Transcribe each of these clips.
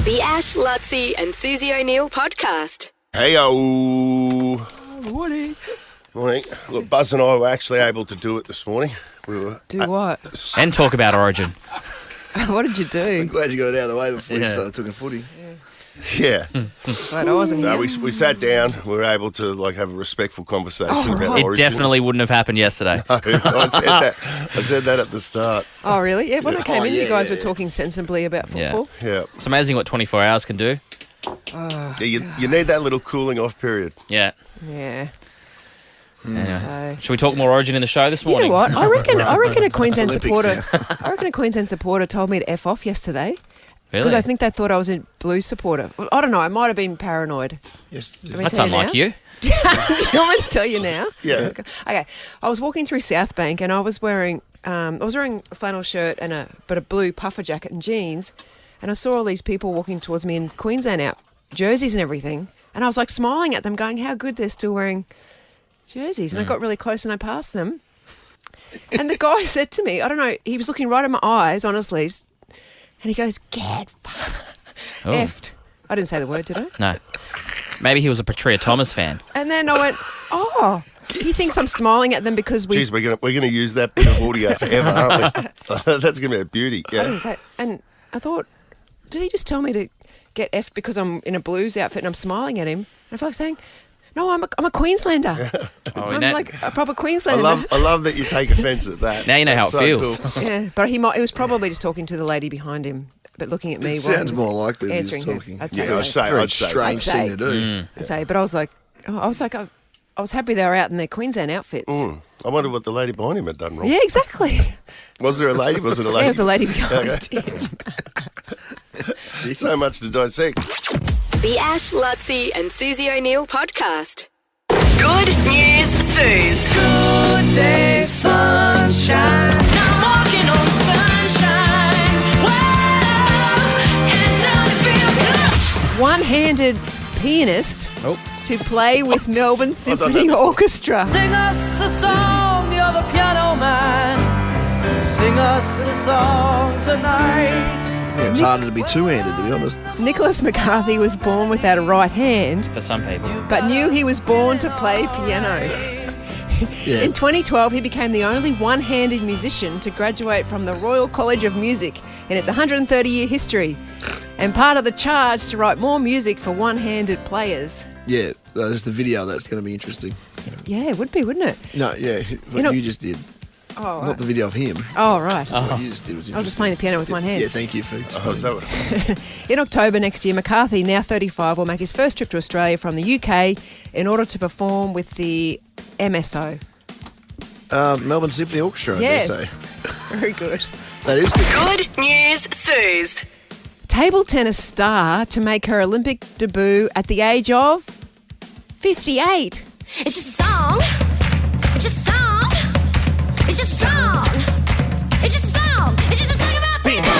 The Ash, Lutzi and Susie O'Neill podcast. Hey-o. Morning. Morning. Look, Buzz and I were actually able to do it this morning. We were Do what? And talk about Origin. What did you do? Glad you got it out of the way before you started talking footy. Yeah. Glad I wasn't here. No, we sat down. We were able to have a respectful conversation about It Origin. definitely wouldn't have happened yesterday. I said that at the start. Oh, really? Yeah, when I came in, you guys were yeah. talking sensibly about football. Yeah. It's amazing what 24 hours can do. Yeah, you need that little cooling off period. Yeah. Yeah. Anyway. So, Should we talk more Origin in the show this you morning? know what? I reckon a Queensland Olympics supporter. I reckon a Queensland supporter told me to F off yesterday because Really? I think they thought I was a Blues supporter. Well, I don't know. I might have been paranoid. Yes. Let me That's tell you unlike now. you. Do you want me to tell you now? Yeah. Okay. I was walking through South Bank and I was wearing a flannel shirt and a blue puffer jacket and jeans, and I saw all these people walking towards me in Queensland out jerseys and everything, and I was like smiling at them, going, "How good they're still wearing jerseys." And I got really close and I passed them, and the guy said to me, I don't know, he was looking right in my eyes, honestly, and he goes, "Get Oh. effed." I didn't say the word, did I? No. Maybe he was a Patria Thomas fan. And then I went, "Oh." He thinks I'm smiling at them because we. Jeez, we're gonna use that bit of audio forever, aren't we? That's gonna be a beauty. I Yeah. didn't say. And I thought, did he just tell me to get effed because I'm in a Blues outfit and I'm smiling at him? And I felt like saying, "No, I'm a Queenslander. Oh, I'm now, like a proper I Queenslander." love that you take offence at that. now you know how That's it so feels. cool. Yeah, but he was probably just talking to the lady behind him, but looking at me. It while he sounds was more likely that he was answering her. talking. I'd say Yeah, so. I'd say. Strange so. thing to do. I'd say, but I was like, I was happy they were out in their Queensland outfits. I wonder what the lady behind him had done wrong. Yeah, exactly. Was there a lady? Was it a lady? There was a lady behind Okay. him. So much to dissect. The Ash, Lutzi and Susie O'Neill podcast. Good news, Suze. Good day, sunshine. I'm walking on sunshine. Whoa, it's time to feel good. One-handed pianist to play with Melbourne Symphony Orchestra. Sing us a song, you're the piano man. Sing us a song tonight. Yeah, it's harder to be two-handed, to be honest. Nicholas McCarthy was born without a right hand, For some people. but knew he was born to play piano. Yeah. In 2012, he became the only one-handed musician to graduate from the Royal College of Music in its 130-year history, and part of the charge to write more music for one-handed players. Yeah, there's the video that's going to be interesting. Yeah, it would be, wouldn't it? No, yeah, what know- you just did. Oh, Not the video of him. Oh, right. What you just did was I was just interesting. playing the piano with one hand. Yeah, thank you for Oh, is that what? In October next year, McCarthy, now 35, will make his first trip to Australia from the UK in order to perform with the MSO. Melbourne Symphony Orchestra, I Yes. dare say. Very good. That is good. Good news, Suze. Table tennis star to make her Olympic debut at the age of 58. It's just a song. It's just a song. It's just a song. It's just a song. It's just a song about people.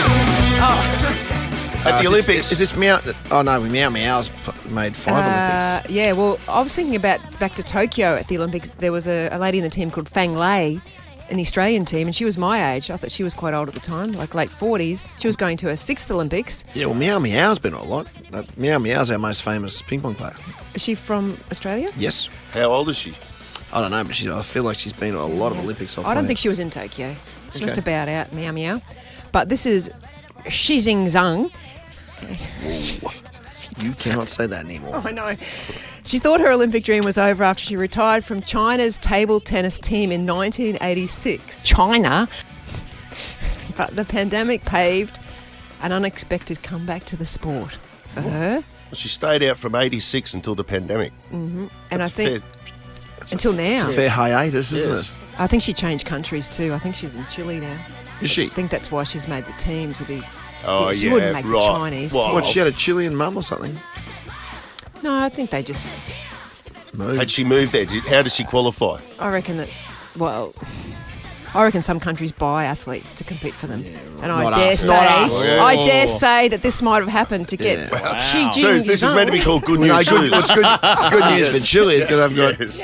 At the Olympics. Is this Meow? Oh, no, Meow Meow's made 5 Olympics. Yeah, well, I was thinking about back to Tokyo at the Olympics. There was a lady in the team called Fang Lei in the Australian team, and she was my age. I thought she was quite old at the time, like late 40s. She was going to her 6th Olympics. Yeah, well, Meow Meow's been on a lot. Meow Meow's our most famous ping pong player. Is she from Australia? Yes. How old is she? I don't know, but I feel like she's been on a lot of Olympics. I don't think she was in Tokyo. She must Okay. have bowed out, meow meow. But this is Shizing Zhang. You cannot say that anymore. I know. She thought her Olympic dream was over after she retired from China's table tennis team in 1986. China. But the pandemic paved an unexpected comeback to the sport for her. Well, she stayed out from 86 until the pandemic. And I That's think fair. until now. It's a fair hiatus, isn't Yes. it? I think she changed countries too. I think she's in Chile now. Is she? I think that's why she's made the team to be. Oh, she yeah, wouldn't make the right. Chinese Well, team. What, she had a Chilean mum or something? No, I think they just. Moved. Had she moved there? How did she qualify? I reckon that. Well, I reckon some countries buy athletes to compete for them, and I Not dare us. say, Not us. I dare say that this might have happened to get Yeah. Xi So Jinping. this is meant to be called good news. No, Suze. it's good news for Chile because I've got. Yes.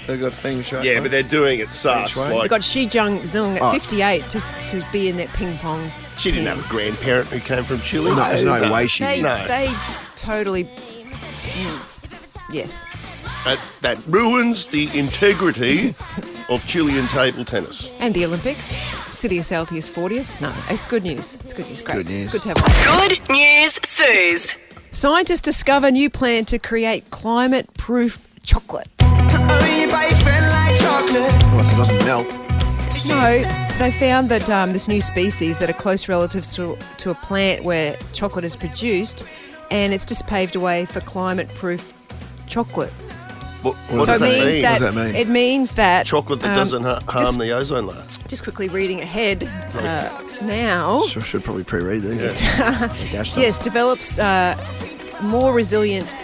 They've got feng shui. Yeah, but they're doing it sus. Shui. They Like, got Xi Zhang at Oh. 58 to be in that ping pong. she didn't team. have a grandparent who came from Chile. No, there's no way she They, did. No. they totally. Yes. That ruins the integrity of Chilean table tennis. And the Olympics. City of Saltius 40th. No, it's good news. It's good news. Great. Good news. It's good to have. Good News Suze. Scientists discover new plan to create climate-proof chocolate. It doesn't melt. No, they found that this new species that are close relatives to a plant where chocolate is produced, and it's just paved a way for climate-proof chocolate. What So does it that means mean? that, What does that mean? it means that Chocolate that doesn't harm just- the ozone layer. Just quickly reading ahead now. Should probably pre-read these. Yes, develops more resilient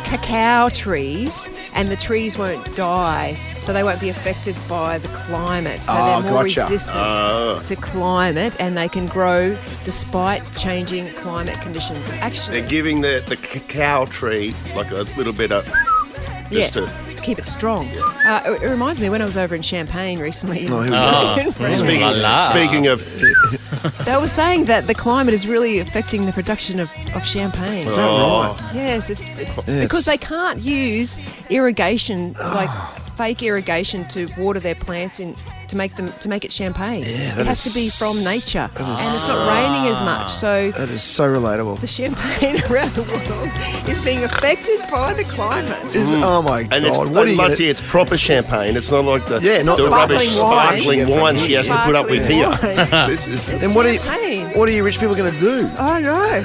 cacao trees, and the trees won't die, so they won't be affected by the climate. So Oh, they're more gotcha. resistant to climate, and they can grow despite changing climate conditions. Actually, They're giving the cacao tree like a little bit of yeah, just to keep it strong. It reminds me when I was over in Champagne recently. Oh, here we go. in France. Speaking of, They were saying that the climate is really affecting the production of champagne. Is that right? Yes, it's Yeah, because it's- they can't use irrigation, like fake irrigation, to water their plants to make it champagne. Yeah, it that has is to be from nature, is and it's not raining as much. So That is so relatable. the champagne around the world is being affected by the climate. Oh my and it's god! What are you? Lutzi, it's proper champagne. It's not like the Yeah, not the rubbish sparkling wine. sparkling wine she has to put up with here. This is It's And what are champagne. you? What are you rich people going to do? I don't know.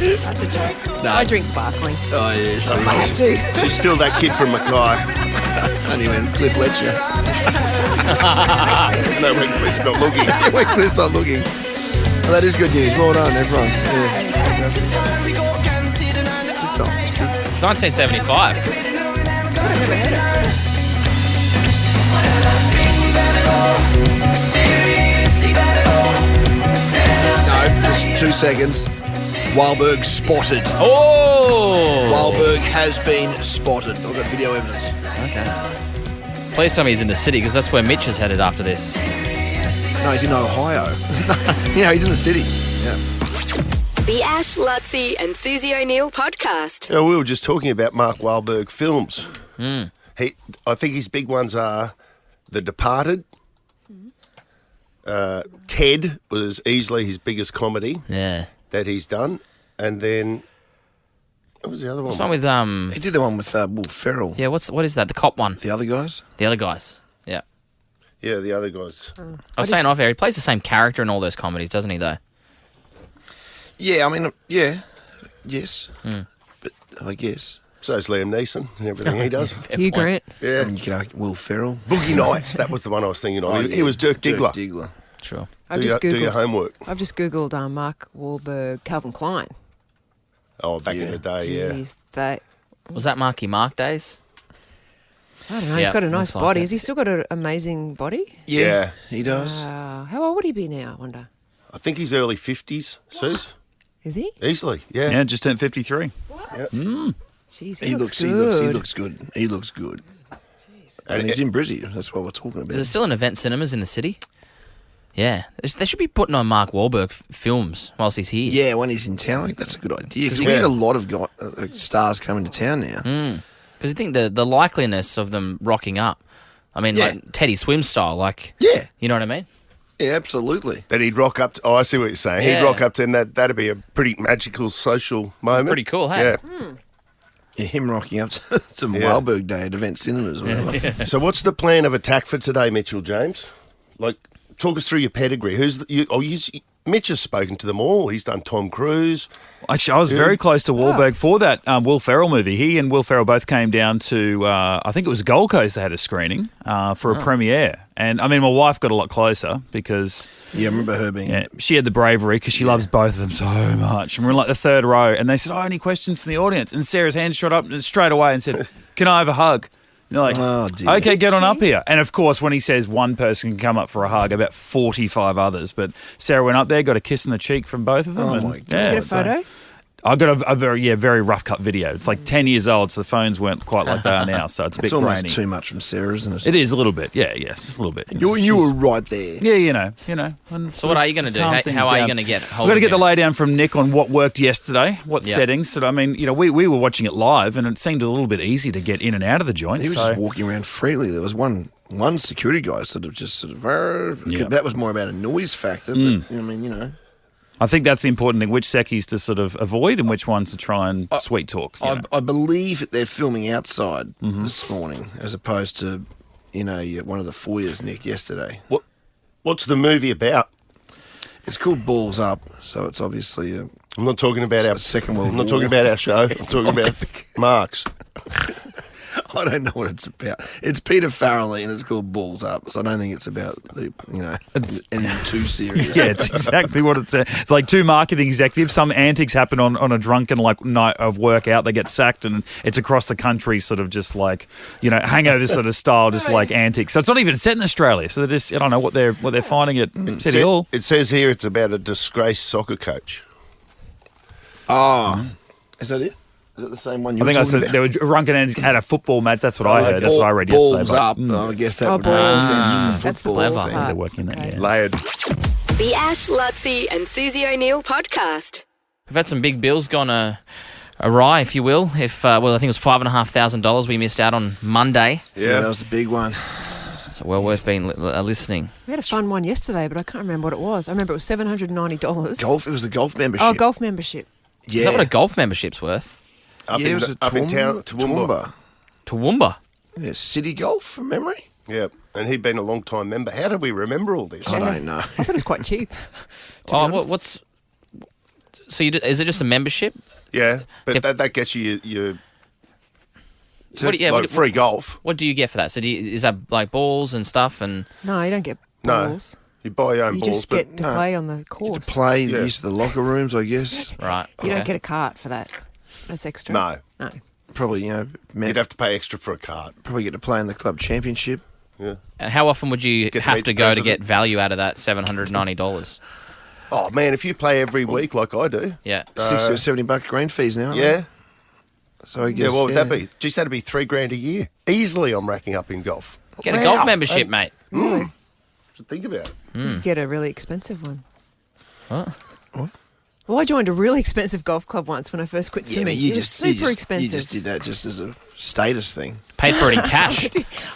That's a joke. I drink sparkling. Oh yes, I have to. she's still that kid from Mackay. only when Cliff Ledger. No, when Cliff's not looking. When Cliff's not looking. Well, that is good news. Well done, everyone. Yeah, fantastic. It's a song. It's good. 1975. I've never heard it. No, just 2 seconds. Wahlberg spotted. Oh! Wahlberg has been spotted. I've got video evidence. Okay. Please tell me he's in the city, because that's where Mitch is headed after this. No, he's in Ohio. Yeah, he's in the city. Yeah. The Ash, Lutzi and Susie O'Neill podcast. Yeah, we were just talking about Mark Wahlberg films. I think his big ones are The Departed. Ted was easily his biggest comedy Yeah. that he's done. And then, what was the other one? What's one with He did the one with Will Ferrell. Yeah, what is that? The cop one. The other guys? The other guys. Yeah. Yeah, the other guys. I was saying off air, he plays the same character in all those comedies, doesn't he, though? Yeah, I mean, yeah. Yes. But I guess. So is Liam Neeson and everything he does. Fair Hugh point. Grant. I Yeah. mean, you could argue Will Ferrell. Boogie Nights, that was the one I was thinking of. He was Dirk Diggler. Sure. I've Do just your googled. homework. I've just googled Mark Wahlberg, Calvin Klein. Oh, back in the day, yeah. Jeez, they. Was that Marky Mark days? I don't know. Yeah, He's got a nice looks like body. it. Has he still got an amazing body? Yeah. He does. How old would he be now? I wonder. I think he's early 50s, Suze. Is he? Easily, yeah. Yeah, just turned 53. Jeez, he looks good. He looks good. He looks good. And he's in Brizzy. That's what we're talking about. Is there still an Event Cinemas in the city? Yeah. They should be putting on Mark Wahlberg films whilst he's here. Yeah, when he's in town, I think that's a good idea. Because we Yeah. get a lot of stars coming to town now. Because I think the likeliness of them rocking up, I mean, Yeah. like Teddy Swim style, like, Yeah, you know what I mean? yeah, absolutely. That he'd rock up to, oh, I see what you're saying. Yeah. He'd rock up to, and that'd be a pretty magical social moment. Pretty cool, hey? Yeah. Yeah, him rocking up to some Wahlberg Day at Event Cinemas or whatever. So what's the plan of attack for today, Mitchell James? Like, talk us through your pedigree. Mitch has spoken to them all. He's done Tom Cruise. Actually, I was very close to Wahlberg for that Will Ferrell movie. He and Will Ferrell both came down to, I think it was Gold Coast, they had a screening for a premiere. And, I mean, my wife got a lot closer because... Yeah, I remember her being... Yeah, she had the bravery because she loves both of them so much. And we're in like the third row, and they said, "Oh, any questions from the audience?" And Sarah's hand shot up straight away and said, "Can I have a hug?" And they're like, Oh, dear. "Okay, get on up here." And of course, when he says one person can come up for a hug, about 45 others. But Sarah went up there, got a kiss on the cheek from both of them. Oh, and, my God. yeah, Get a so- photo. I got a very rough cut video. It's like 10 years old, so the phones weren't quite like they are now, so it's a bit It's almost grainy. too much from Sarah, isn't it? It is a little bit, yes, just a little bit. You were right there. Yeah, you know. And So what are you going to do? calm How things are you down. going to get hold We're going to of get the it? laydown from Nick on what worked yesterday, what Yeah. settings. So, I mean, we were watching it live, and it seemed a little bit easy to get in and out of the joint. He was so just walking around freely. There was one security guy sort of Yeah. that was more about a noise factor. But I mean, I think that's the important thing: which secchies to sort of avoid and which ones to try and sweet talk. you know. I believe that they're filming outside this morning, as opposed to one of the foyers, Nick, yesterday. What's the movie about? It's called Balls Up, so it's obviously I'm not talking about our Second World I'm not War. talking about our show. I'm talking about Mark's. I don't know what it's about. It's Peter Farrelly and it's called Balls Up, so I don't think it's about anything too serious. Yeah, it's exactly what it's. It's like two marketing executives. Some antics happen on a drunken night of work out. They get sacked, and it's across the country, sort of just like hangover sort of style, just like antics. So it's not even set in Australia. So they're just I don't know what they're finding at City Hall. It says here it's about a disgraced soccer coach. Oh, is that it? Is that the same one you I think I were said talking there were drunken antics at a football match. That's what I heard. That's what I read yesterday. Balls but, Up. I guess that would balls. make sense for That's the football. balls so- part. they're working that. Yeah. Layered. The Ash, Lutzi and Susie O'Neill podcast. We've had some big bills gone awry, if you will. I think it was $5,500 we missed out on Monday. Yeah, that was the big one. So well worth being listening. We had a fun one yesterday, but I can't remember what it was. I remember it was $790. Golf. It was the golf membership. Oh, golf membership. Yeah. Is that what a golf membership's worth? Up Yeah, it was up in town, Toowoomba. Toowoomba. Yeah, City Golf from memory. Yeah, and he'd been a long time member. How did we remember all this? I don't know. I thought it was quite cheap. to be Oh, honest. So is it just a membership? Yeah, but If- that gets you your What free golf. What do you get for that? So is that like balls and stuff? And No, you don't get No, balls. you buy your own You balls, just but get to play on the course. Play Yeah. use of the locker rooms, I guess. right, You okay. don't get a cart for that. That's extra. No. No. Probably, you'd have to pay extra for a card. probably get to play in the club championship. Yeah. And how often would you Get to have meet to the go to president. get value out of that $790? Oh man, if you play every week like I do, Yeah. 60 or $70 green fees now. aren't yeah, they? So I yeah. guess. What would that be? Geez, that'd be $3,000 a year. Easily, I'm racking up in golf. Get a Wow. golf membership, mate. Really? Should think about it. You get a really expensive one. What? Well, I joined a really expensive golf club once when I first quit Yeah, swimming. but It was super expensive. You just did that just as a status thing. Paid for it in cash.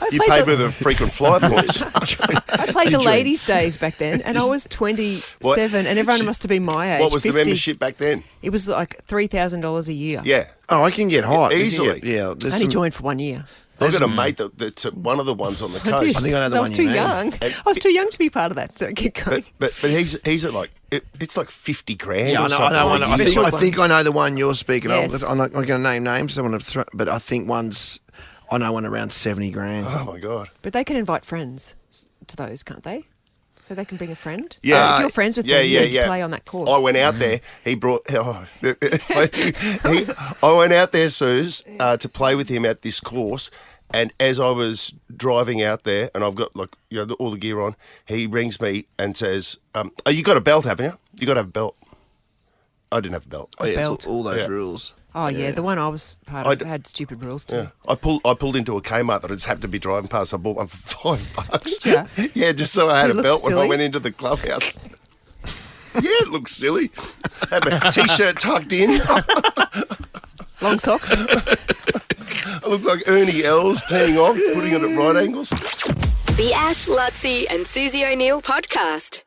I You played paid the- with the frequent flyer points. I played the joined. ladies' days back then, and I was 27, and everyone must have been my age. What was 50. the membership back then? It was like $3,000 a year. Yeah, Oh, I can get hot. Easily. Yeah. I only joined for 1 year. I've got a mate that's one of the ones on the I did. coast. think I know the I one was you too mean. young. I was too young to be part of that, so keep going. But he's at like it's like $50,000. Yeah, I or know. something. I think I know the one you're speaking Yes. of. I'm not going to name names. But I think I know one around $70,000. Oh my god. But they can invite friends to those, can't they? So they can bring a friend? Yeah. If you're friends with Yeah, them, yeah, you yeah. play on that course. I went out there. He brought. I went out there, Suze, to play with him at this course. And as I was driving out there, and I've got all the gear on, he rings me and says, "Oh, you got a belt, haven't you? You got to have a belt." I didn't have a belt. Oh, yeah, belt. it's all those Yeah. rules. Oh, yeah, the one I was part of had stupid rules too. Yeah. I pulled into a Kmart that I just happened to be driving past. I bought one for $5. Did ya? Yeah, just so I had Did it a look belt when I silly? went into the clubhouse. Yeah, it looks silly. Had my t-shirt tucked in. Long socks. I look like Ernie Els teeing off, putting it at right angles. The Ash, Lutzi and Susie O'Neill podcast.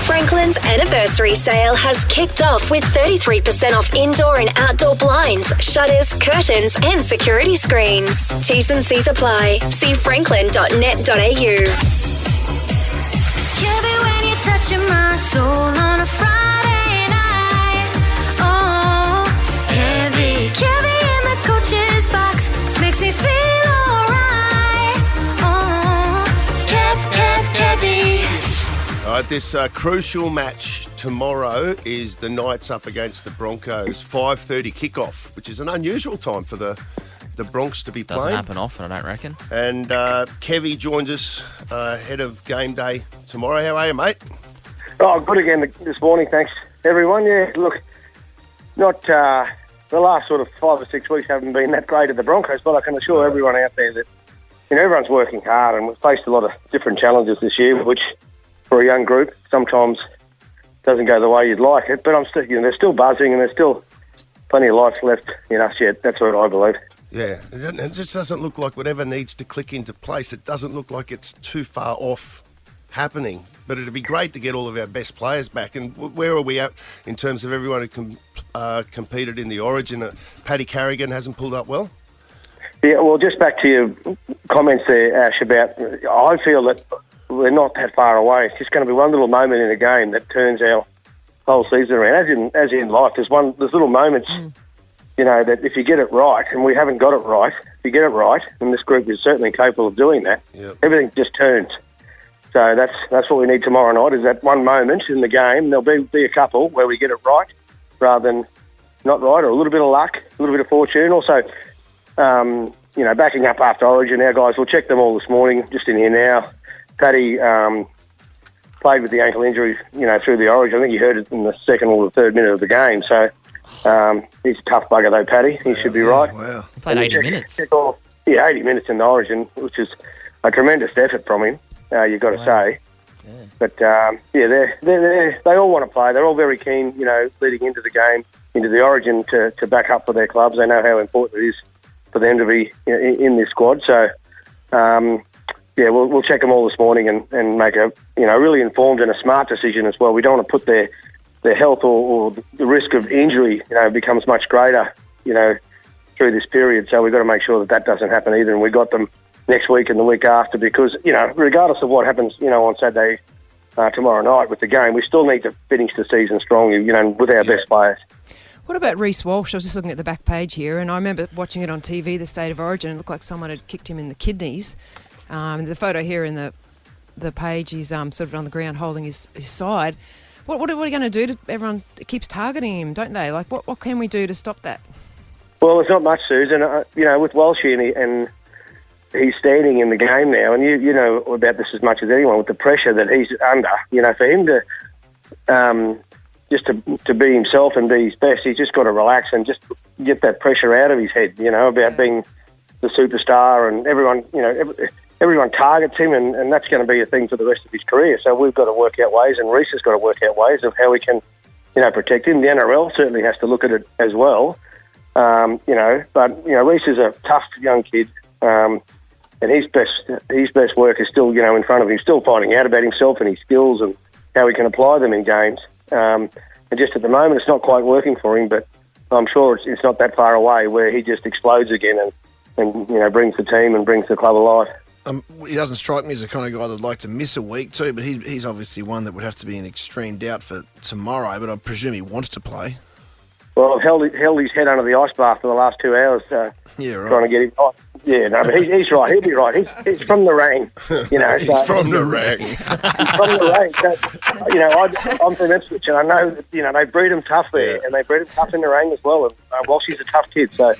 Franklin's anniversary sale has kicked off with 33% off indoor and outdoor blinds, shutters, curtains, and security screens. T's and C's apply. See franklin.net.au. Heavy when you're touching my soul on a Friday night. Oh, heavy. Heavy in the coach's box makes me feel alright. Oh, heavy. All right, this crucial match tomorrow is the Knights up against the Broncos. 5:30 kickoff, which is an unusual time for the Bronx to be Doesn't playing. happen often, I don't reckon. And Kevy joins us ahead of game day tomorrow. How are you, mate? Oh, good again this morning, thanks everyone. Yeah, look, not the last sort of 5 or 6 weeks haven't been that great at the Broncos, but I can assure everyone out there that everyone's working hard, and we've faced a lot of different challenges this year, which for a young group sometimes doesn't go the way you'd like it. But I'm still, they're still buzzing, and there's still plenty of life left in us yet. That's what I believe. Yeah, it just doesn't look like whatever needs to click into place. It doesn't look like it's too far off happening. But it'd be great to get all of our best players back. And where are we at in terms of everyone who competed in the Origin? Paddy Carrigan hasn't pulled up well? Yeah, well, just back to your comments there, Ash, about I feel that we're not that far away. It's just going to be one little moment in a game that turns our whole season around. As in life, there's little moments, that if you get it right, and we haven't got it right, if you get it right, and this group is certainly capable of doing that, everything just turns. So that's what we need tomorrow night, is that one moment in the game. There'll be a couple where we get it right rather than not right, or a little bit of luck, a little bit of fortune. Also, backing up after Origin, our guys, we'll check them all this morning, just in here now. Paddy played with the ankle injury, through the Origin. I think he heard it in the second or the third minute of the game. So he's a tough bugger though, Paddy. He should be right. Wow. He played 80 minutes. 80 minutes in the Origin, which is a tremendous effort from him, you've got to say. Yeah. But, they all want to play. They're all very keen, leading into the game, into the Origin to back up for their clubs. They know how important it is for them to be in this squad. So, we'll check them all this morning and make a really informed and a smart decision as well. We don't want to put their health or the risk of injury becomes much greater through this period. So we've got to make sure that doesn't happen either. And we got them next week and the week after, because regardless of what happens on Saturday tomorrow night with the game, we still need to finish the season strong with our best players. What about Reece Walsh? I was just looking at the back page here, and I remember watching it on TV, the State of Origin. It looked like someone had kicked him in the kidneys. The photo here in the page, he's sort of on the ground holding his side. What are we going to do? Everyone keeps targeting him, don't they? Like, what can we do to stop that? Well, there's not much, Susan. With Walsh and he's standing in the game now, and you know about this as much as anyone, with the pressure that he's under. For him to just to be himself and be his best, he's just got to relax and just get that pressure out of his head, about being the superstar, and everyone, everyone targets him, and that's going to be a thing for the rest of his career. So we've got to work out ways, and Reece has got to work out ways of how we can, protect him. The NRL certainly has to look at it as well, but Reece is a tough young kid, and his best work is still, in front of him, still finding out about himself and his skills and how he can apply them in games. And just at the moment, it's not quite working for him, but I'm sure it's not that far away where he just explodes again and brings the team and brings the club alive. He doesn't strike me as the kind of guy that'd like to miss a week too, but he's obviously one that would have to be in extreme doubt for tomorrow, but I presume he wants to play. Well, I've held his head under the ice bath for the last 2 hours, trying to get him. Oh, but he's right. He'll be right. He's from the Rang, He's from the Rang. He's from the Rang. So, I'm from Ipswich, and I know that they breed him tough there, and they breed him tough in the Rang as well. And Walsh is a tough kid, so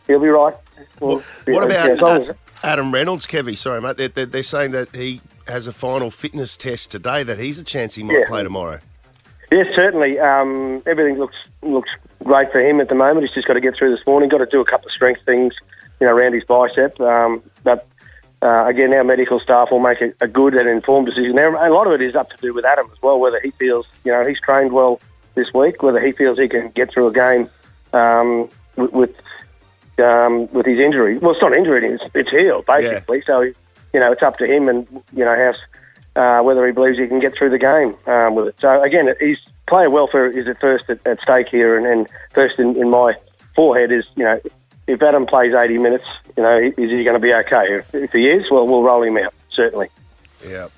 he'll be right. What about Adam Reynolds, Kevy? Sorry, mate. They're saying that he has a final fitness test today, that he's a chance he might play tomorrow. Yes, certainly. Everything looks great for him at the moment. He's just got to get through this morning. Got to do a couple of strength things, around his bicep. But again, our medical staff will make a good and informed decision there. A lot of it is up to do with Adam as well, whether he feels, he's trained well this week, whether he feels he can get through a game with his injury. Well, it's not injury; it's healed basically. Yeah. So, it's up to him, and whether he believes he can get through the game with it. So again, his player welfare is at first at stake here, and first in my forehead is, if Adam plays 80 minutes, is he going to be okay? If he is, well, we'll roll him out, certainly. Yeah.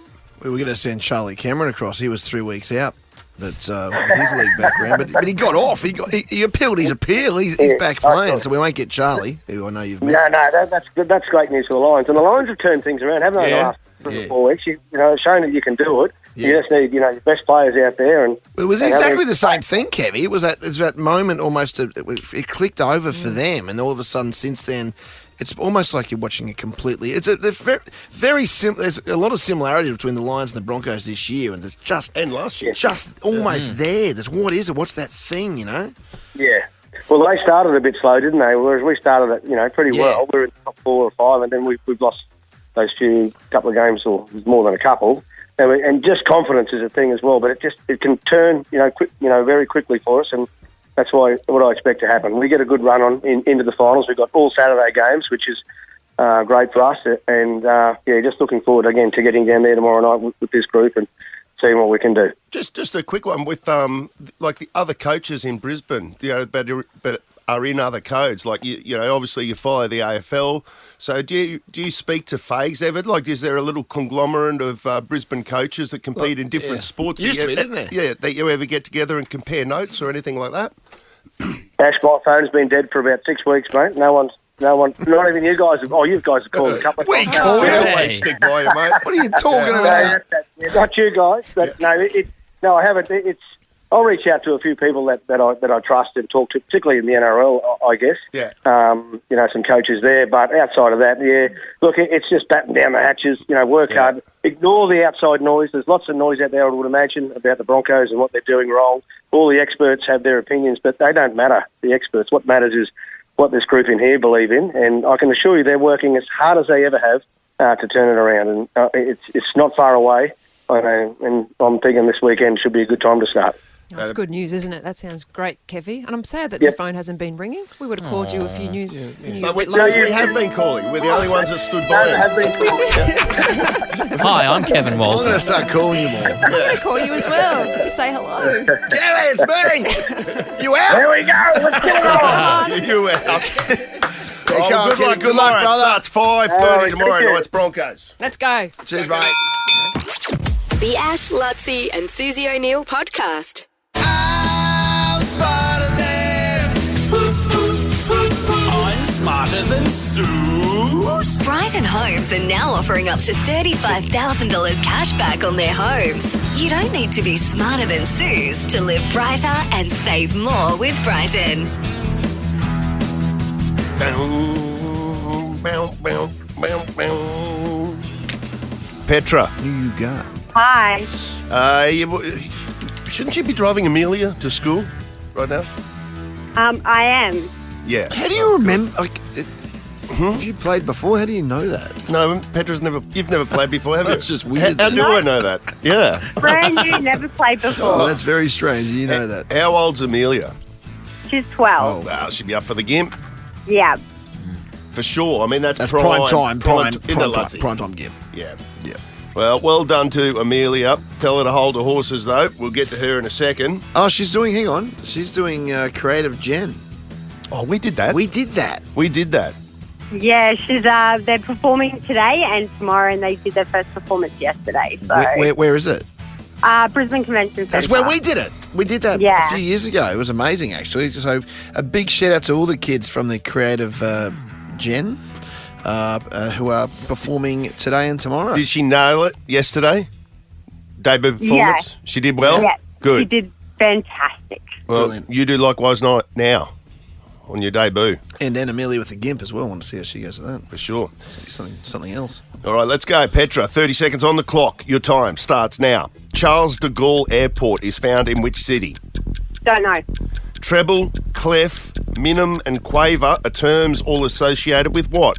We were going to send Charlie Cameron across. He was 3 weeks out, but with his league background. But he got off. He appealed his appeal. He's back playing, so we won't get Charlie, who I know you've met. No, that's good. That's great news for the Lions. And the Lions have turned things around, haven't they, the last 3 or 4 weeks? It's shown that you can do it. Yeah. You just need, your best players out there. And it was exactly the same thing, Kevy. It was that moment almost, it clicked over for them, and all of a sudden since then, It's almost like you're watching a completely. They're very similar. There's a lot of similarity between the Lions and the Broncos this year, and there's just and last year, just almost there. There's what is it? What's that thing? You know? Yeah. Well, they started a bit slow, didn't they? Whereas we started it, pretty well. We were in the top 4 or 5, and then we've lost those couple of games, or more than a couple. And just confidence is a thing as well, but it can turn, very quickly for us, and that's what I expect to happen. We get a good run into the finals. We've got all Saturday games, which is great for us, and just looking forward again to getting down there tomorrow night with this group and seeing what we can do. Just a quick one with like the other coaches in Brisbane, but are in other codes. Like obviously you follow the AFL. So do you speak to Fags ever? Like, is there a little conglomerate of Brisbane coaches that compete in different sports? Used to be, didn't there? Yeah, that you ever get together and compare notes or anything like that? Ash, my phone's been dead for about 6 weeks, mate. No one, not even you guys. You guys have called a couple of times. We call you. Always stick by you, mate. What are you talking about? Not you guys, but no, I haven't. I'll reach out to a few people that I trust and talk to, particularly in the NRL, I guess. Yeah. Some coaches there, but outside of that, look, it's just batten down the hatches. Work hard, ignore the outside noise. There's lots of noise out there, I would imagine, about the Broncos and what they're doing wrong. All the experts have their opinions, but they don't matter. The experts. What matters is what this group in here believe in, and I can assure you they're working as hard as they ever have to turn it around, and it's not far away. And I'm thinking this weekend should be a good time to start. That's good news, isn't it? That sounds great, Kevy. And I'm sad that your phone hasn't been ringing. We would have called you if you knew. But we have been calling. We're the only ones that stood by him. Have been calling. Hi, I'm Kevin I'm Walton. going to start calling you more. I'm going to call you as well. Just say hello. Gary, it's me. You out? There we go. Let's get it on. You out. Good luck, brother. It's 5:30 tomorrow night's Broncos. Let's go. Cheers, mate. The Ash, Lutzi and Susie O'Neill podcast. I'm smarter than Sue. Brighton Homes are now offering up to $35,000 cash back on their homes. You don't need to be smarter than Suze to live brighter and save more with Brighton. Petra. Who you got? Hi. Shouldn't you be driving Amelia to school right now? I am. Yeah. How do you remember? Have you played before? How do you know that? No, Petra's never. You've never played before, have you? That's just weird. How do I know that? Yeah. Brand new, never played before. Oh, that's very strange. You know that. How old's Amelia? She's 12. Oh, wow, she'll be up for the gimp Yeah. for sure. I mean, that's prime time. Prime Prime game. Yeah. Yeah. Well done to Amelia. Tell her to hold her horses, though. We'll get to her in a second. Oh, she's doing. Hang on. She's doing Creative Gen. Oh, we did that. We did that. Yeah, she's they're performing today and tomorrow, and they did their first performance yesterday. So Where is it? Brisbane Convention Centre. That's where we did it. We did that Yeah. a few years ago. It was amazing, actually. So a big shout out to all the kids from the Creative Gen who are performing today and tomorrow. Did she nail it yesterday? Debut performance? Yeah. She did well? Yeah. Good. She did fantastic. Well, Brilliant. you do likewise now on your debut. And then Amelia with the gimp as well. I want to see how she goes with that. For sure. Something else. All right, let's go. Petra, 30 seconds on the clock. Your time starts now. Charles de Gaulle Airport is found in which city? Don't know. Treble, clef, minim and quaver are terms all associated with what?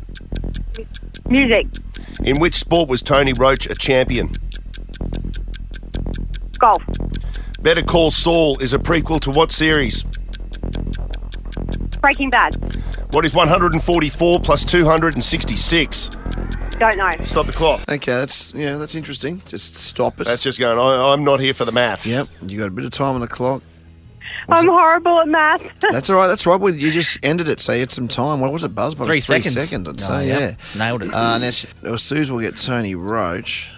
Music. In which sport was Tony Roach a champion? Golf. Better Call Saul is a prequel to what series? Breaking Bad. What is 144 plus 266? Don't know. Stop the clock. Okay, that's interesting. Just stop it. That's just going, I'm not here for the maths. Yep, you got a bit of time on the clock. I'm horrible at math. That's all right. That's right. Well, you just ended it, so you had some time. What was it, Buzz? 3 seconds. 3 seconds, I'd Oh, say, yep. yeah. Nailed it. Now, Suze will get Tony Roach.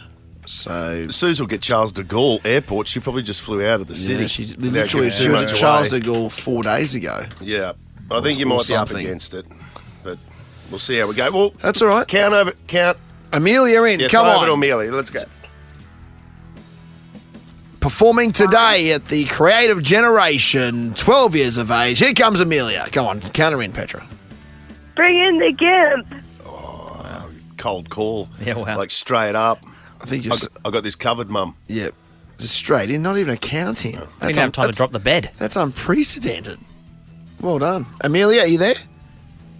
So Suze will get Charles de Gaulle Airport. She probably just flew out of the city. yeah, she without literally giving too was much at Charles away. de Gaulle 4 days ago. Yeah. I think you Or might be up something. against it. But we'll see how we go. Well, That's all right. Count. Amelia in. Yeah, Come throw on. over to Amelia. Let's go. Performing today at the Creative Generation, 12 years of age. Here comes Amelia. Come on, count her in, Petra. Bring in the gimp. Cold call. Yeah, wow. Like straight up. I think I got this covered, Mum. Yeah, just straight in, not even a count in. We didn't have time to drop the bed. That's unprecedented. Well done. Amelia, are you there?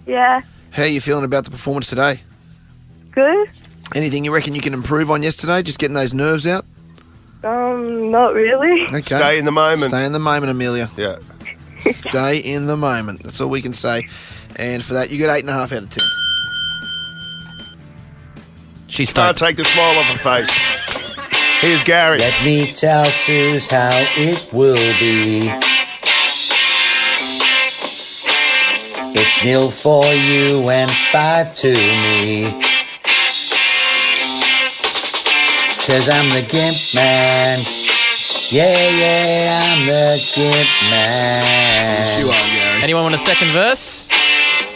Yeah. How are you feeling about the performance today? Good. Anything you reckon you can improve on yesterday? Just getting those nerves out? Not really. Okay. Stay in the moment. Stay in the moment, Amelia. Yeah. Stay in the moment. That's all we can say. And for that, you get 8.5 out of 10. She's Can't take the smile off her face. Here's Gary. Let me tell Suze how it will be. It's 0 for you and 5 to me. 'Cause I'm the gimp man. Yeah, I'm the gimp man. You are, Gary. Anyone want a second verse?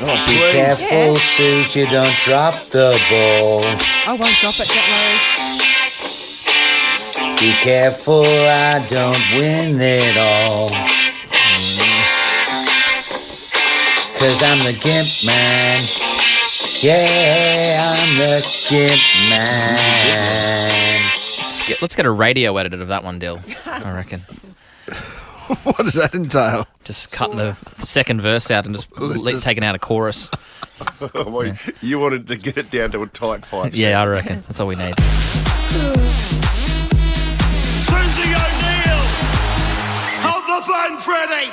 Oh, Be careful, Suze, you don't drop the ball. I won't drop it, don't worry. Be careful, I don't win it all. 'Cause I'm the gimp man. Yeah, I'm the gimp man. Let's get a radio edit of that one, Dill. I reckon. What does that entail? Just cut the second verse out and just taking out a chorus. Well, you wanted to get it down to a tight 5 Yeah, I seconds. reckon. That's all we need. Susie O'Neill! Hold the phone, Freddie!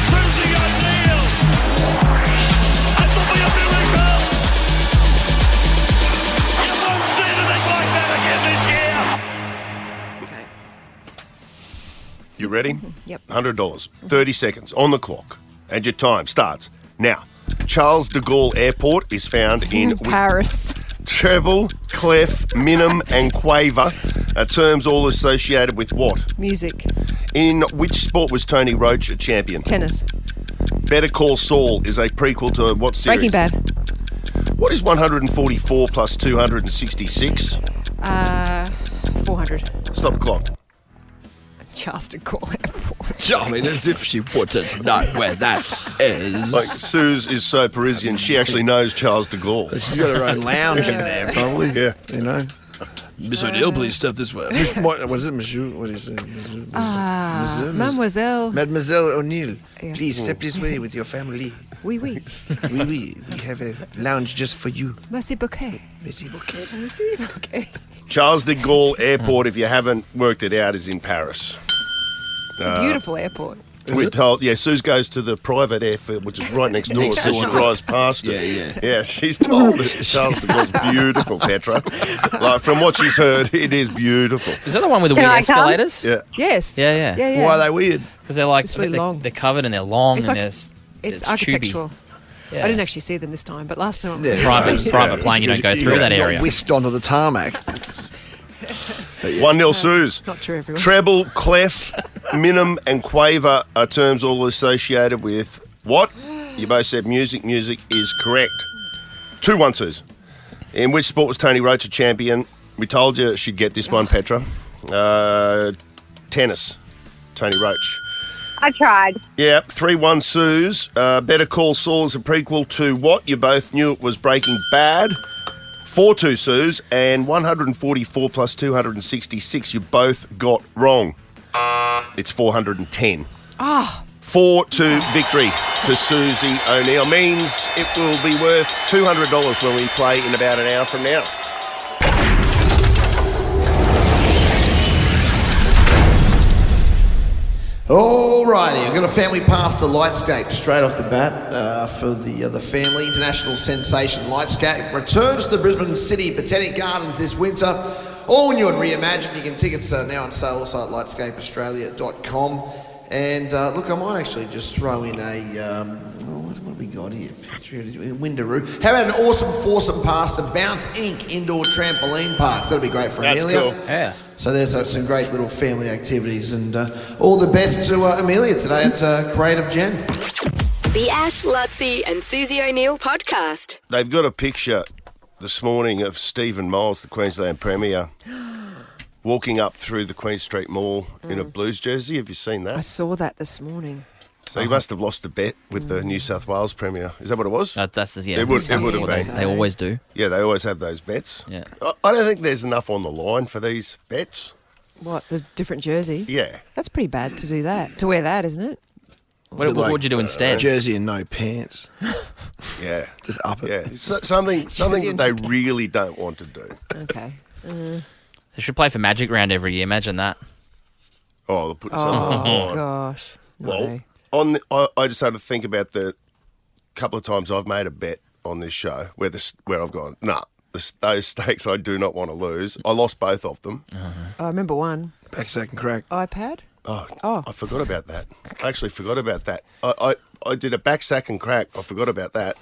Susie O'Neill! It will be a miracle! You won't see anything like that again this year! Okay. You ready? Yep. $100. 30 seconds on the clock. And your time starts now. Charles de Gaulle Airport is found in Paris. treble, clef, minim, and quaver are terms all associated with what? Music. In which sport was Tony Roach a champion? Tennis. Better Call Saul is a prequel to what series? Breaking Bad. What is 144 plus 266? 400. Stop the clock. Charles de Gaulle Airport. I mean, as if she wouldn't know where that is. Like, Suze is so Parisian, she actually knows Charles de Gaulle. She's got her own lounge in there, probably. Yeah. You know? Miss O'Neill, please step this way. What is it, monsieur? What do you say? Mademoiselle. Mademoiselle O'Neill, Yeah. please step this way with your family. Oui, oui. Oui, oui, we have a lounge just for you. Merci beaucoup. Merci beaucoup. Merci beaucoup. Charles de Gaulle Airport, if you haven't worked it out, is in Paris. It's a beautiful airport. We're told, Suze goes to the private airfield, which is right next door, so she drives past it. Yeah. Yeah, she's told that Charles de Gaulle's beautiful, Petra. Like, from what she's heard, it is beautiful. Is that the one with the Can weird I come? escalators? Yeah. Yes. Yeah. Yeah. Why are they weird? Because they're like It's really long. They're covered and they're long It's and like- there's It's tubey. architectural. Yeah. I didn't actually see them this time, but last time. Yeah. Private plane, you don't go through that You got area. whisked onto the tarmac. 1-0 Suze. Not true, everyone. Treble, clef, minim, and quaver are terms all associated with what? You both said music. Music is correct. 2-1 Suze. In which sport was Tony Roach a champion? We told you she'd get this one, Petra. Tennis. Tony Roach. I tried. Yeah, 3-1 Suze. Better Call Saul is a prequel to what? You both knew it was Breaking Bad. 4-2 Suze, and 144 plus 266 you both got wrong. It's 410. 4-2 victory to Susie O'Neill. Means it will be worth $200 when we play in about an hour from now. Alrighty, I've got a family pass to Lightscape straight off the bat for the family. International sensation Lightscape returns to the Brisbane City Botanic Gardens this winter. All new and reimagined. You can tickets are now on sale also at lightscapeaustralia.com. And look, I might actually just throw in a what have we got here? Windaroo. How about an awesome foursome pass to Bounce Inc. Indoor Trampoline Parks? That'll be great for That's Amelia. cool. Yeah. So there's some great little family activities, and all the best to Amelia today. It's Creative Gen. The Ash, Lutzi and Susie O'Neill podcast. They've got a picture this morning of Stephen Miles, the Queensland Premier, walking up through the Queen Street Mall in a Blues jersey. Have you seen I that? saw that this morning. So he must have lost a bet with the New South Wales Premier. Is that what it was? That's yeah. It would that's have what been. They always do. Yeah, they always have those bets. Yeah. I don't think there's enough on the line for these bets. What, the different jersey? Yeah. That's pretty bad to do that. To wear that, isn't it? What would you do instead? Jersey and no pants. Yeah. Just up it. Yeah. Something that they really don't want to do. Okay. They should play for Magic Round every year. Imagine that. Oh, they'll put something Oh, on. gosh. No. Well, I just started to think about the couple of times I've made a bet on this show where I've gone, those stakes I do not want to lose. I lost both of them. I remember one. Backsack and crack. iPad? Oh, I forgot about that. I actually forgot about that. I did a backsack and crack. I forgot about that.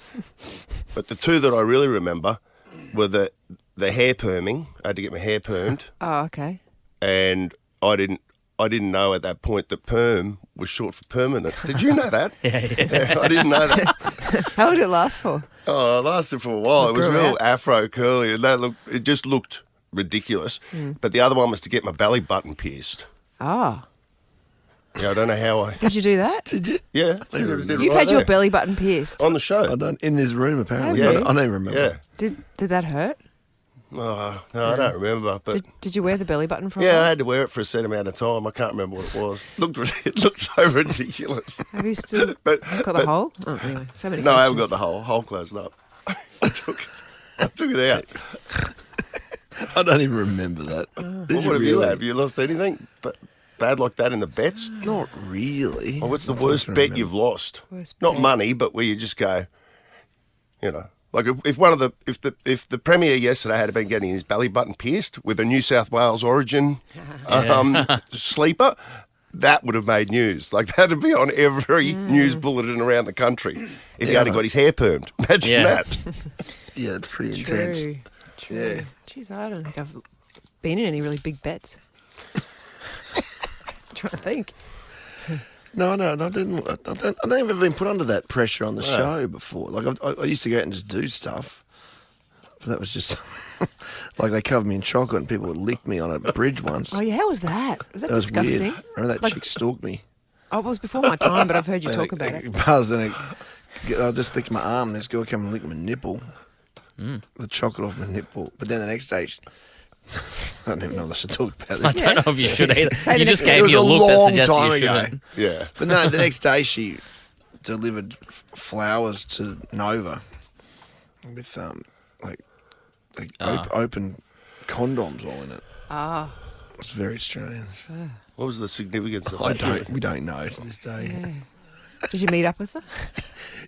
But the two that I really remember were the hair perming. I had to get my hair permed. Oh, okay. And I didn't know at that point that perm was short for permanent. Did you know that? Yeah. I didn't know that. How long did it last for? Oh, it lasted for a while. It was grew real out. afro curly, and it just looked ridiculous. But the other one was to get my belly button pierced. Ah. Yeah, I don't know how I. Did you do that? Did you? Yeah, I did it You've right had your there. belly button pierced. On the show. I don't, in this room, apparently. Have I you? don't even remember. Yeah. Did that hurt? Oh, no, I don't remember. But Did you wear the belly button for a yeah, I while? had to wear it for a set amount of time. I can't remember what it was. It looked so ridiculous. Have you still But- got the hole? Oh, anyway, so many No, I haven't questions. got the hole closed up. I took it out. I don't even remember that. What have you had? Have you lost anything bad like that in the bets? Not really. Well, what's the Not worst that I bet remember. you've lost? Worst Not bet. money, but where you just go, like if the Premier yesterday had been getting his belly button pierced with a New South Wales origin sleeper, that would have made news. Like that'd be on every news bulletin around the country if he Yeah. hadn't got his hair permed. Imagine Yeah. that. Yeah, it's pretty intense. True. Yeah. Jeez, I don't think I've been in any really big bets. Trying to think. No, I didn't. I've never been put under that pressure on the show before. Like I used to go out and just do stuff, but that was just like they covered me in chocolate and people would lick me on a bridge once. Oh yeah, how was that? Was that That was disgusting? weird. Remember that chick stalked me? Oh, it was before my time, but I've heard you talk about it. Buzz and I just licked my arm. This girl came and licked my nipple, the chocolate off my nipple. But then the next day, I don't even know if I should talk about this. I don't know if you should either. Say the You just next- It gave was me a a look that long suggested time you ago. shouldn't. Yeah. But no, the next day she delivered flowers to Nova with open condoms all in it. Ah, It's very strange. What was the significance of I that? don't. We don't know to this day. yeah. Did you meet up with her?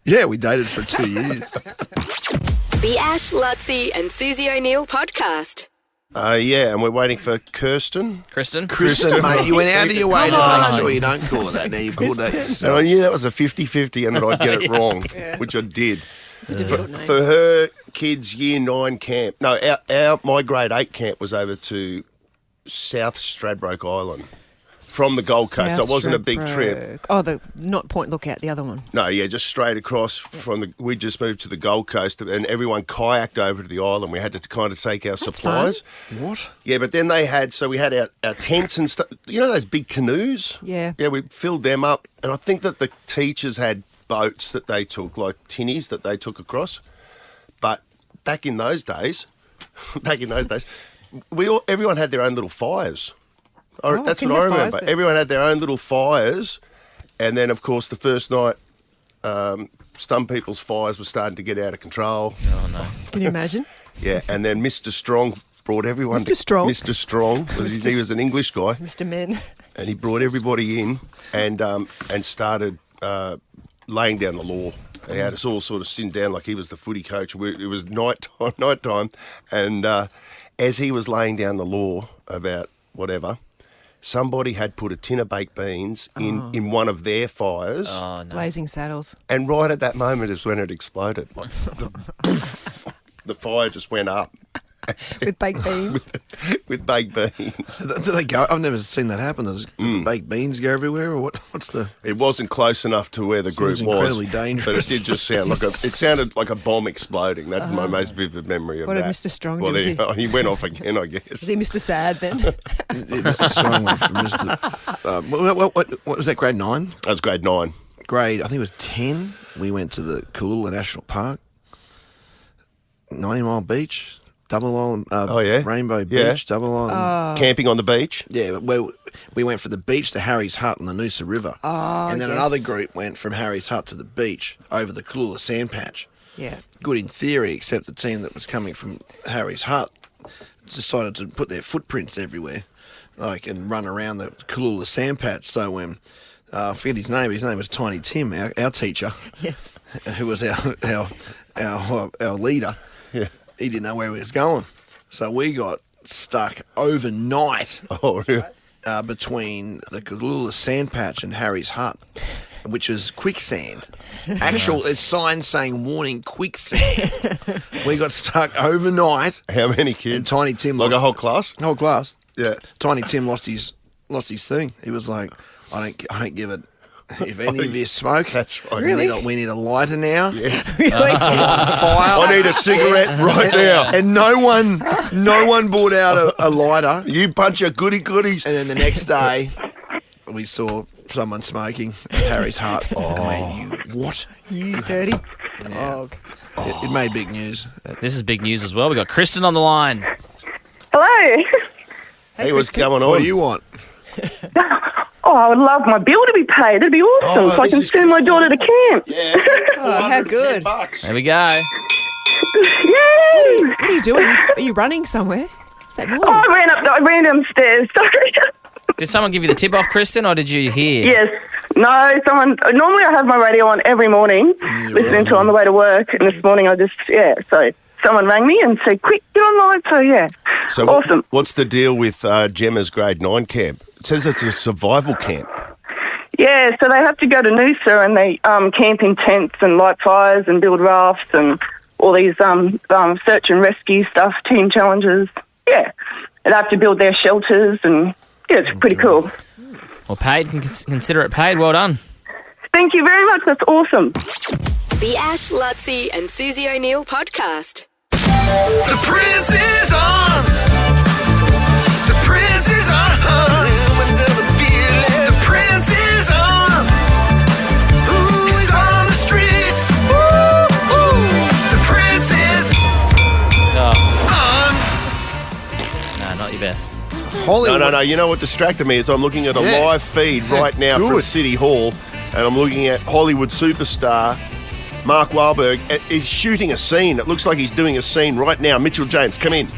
Yeah, we dated for 2 years. The Ash, Lutzi and Susie O'Neill podcast. Yeah, and we're waiting for Kirsten. Kristen? Kristen, mate, you went out of your way to Come make on. sure you don't call it that. Now you've called that So I yourself. knew that was a 50-50 and that I'd get it wrong, which I did. It's a difficult name. For her kids' year 9 camp. No, my grade 8 camp was over to South Stradbroke Island from the Gold Coast. So it wasn't a big trip. Stradbroke. Oh, the not Point Lookout, the other one. No, yeah, just straight across from we just moved to the Gold Coast and everyone kayaked over to the island. We had to kind of take our supplies. What? Yeah, but then we had our tents and stuff. You know those big canoes? Yeah. Yeah, we filled them up. And I think that the teachers had boats that they took, like tinnies that they took across. But back in those days, everyone had their own little fires. That's can what you I have fires remember. there? Everyone had their own little fires. And then, of course, the first night, some people's fires were starting to get out of control. Oh, no. Can you imagine? Yeah, and then Mr. Strong brought everyone. Mr. Strong? Mr. Strong. He was an English guy. Mr. Men. And he brought everybody in and started laying down the law. And he had us all sort of sit down like he was the footy coach. It was night time, and as he was laying down the law about whatever, somebody had put a tin of baked beans in one of their fires, Oh, no. Blazing Saddles. and right at that moment is when it exploded. Like, the fire just went up With baked beans. with baked beans. Do they go? I've never seen that happen. Does the baked beans go everywhere, or what? What's the? It wasn't close enough to where the group Seems was, incredibly dangerous. but it did just sound like it sounded like a bomb exploding. That's my most vivid memory of What did that. Mr. Strong Well, do? there he went off again, I guess. Was he Mr. Sad then? Mr. Strong went from Mr. What was that? Grade 9. That was grade 9. grade, I think it was 10, we went to the Cooloola National Park, 90 Mile Beach, Double Island, Rainbow Beach, Double Island. Camping on the beach? Yeah, well, we went from the beach to Harry's Hut on the Noosa River. Oh, and then another group went from Harry's Hut to the beach over the Cooloola Sand Patch. Yeah. Good in theory, except the team that was coming from Harry's Hut decided to put their footprints everywhere, and run around the Cooloola Sand Patch. So when I forget his name was Tiny Tim, our teacher. Yes. Who was our leader. Yeah. He didn't know where he was going. So we got stuck overnight between the Cooloola Sand Patch and Harry's Hut, which is quicksand. Actual signs saying warning quicksand. We got stuck overnight. How many kids? And Tiny Tim a whole class? Whole class. Yeah. Tiny Tim lost his thing. He was like, I don't give it. If any of you smoke, that's right. We need a lighter now. Yes. Really? Fire. I need a cigarette right now. And no one brought out a lighter. You bunch of goodies. And then the next day, we saw someone smoking at Harry's Hut. What? You dirty dog. It made big news. This is big news as well. We got Kristen on the line. Hello. Hey, what's going on? What do you want? Oh, I would love my bill to be paid. It'd be awesome so I can send my daughter to camp. Yeah. Oh, how good. There we go. Yay! What are you doing? Are you running somewhere? What's that noise? Oh, I ran downstairs. Sorry. Did someone give you the tip off, Kristen, or did you hear? Yes. No, normally I have my radio on every morning, listening to it on the way to work, and this morning so someone rang me and said, quick, get online, So awesome. What's the deal with Gemma's grade 9 camp? It says it's a survival camp. Yeah, so they have to go to Noosa and they camp in tents and light fires and build rafts and all these search and rescue stuff, team challenges. Yeah, they have to build their shelters and, it's pretty cool. Well, paid, consider it paid. Well done. Thank you very much. That's awesome. The Ash, Lutzi and Susie O'Neill podcast. The Prince is on. The Prince is on. The Prince is on. He's on the streets. The Prince is on. No, not your best. Hollywood. No. You know what distracted me is I'm looking at a live feed right now from City Hall, and I'm looking at Hollywood superstar Mark Wahlberg is shooting a scene. It looks like he's doing a scene right now. Mitchell James, come in.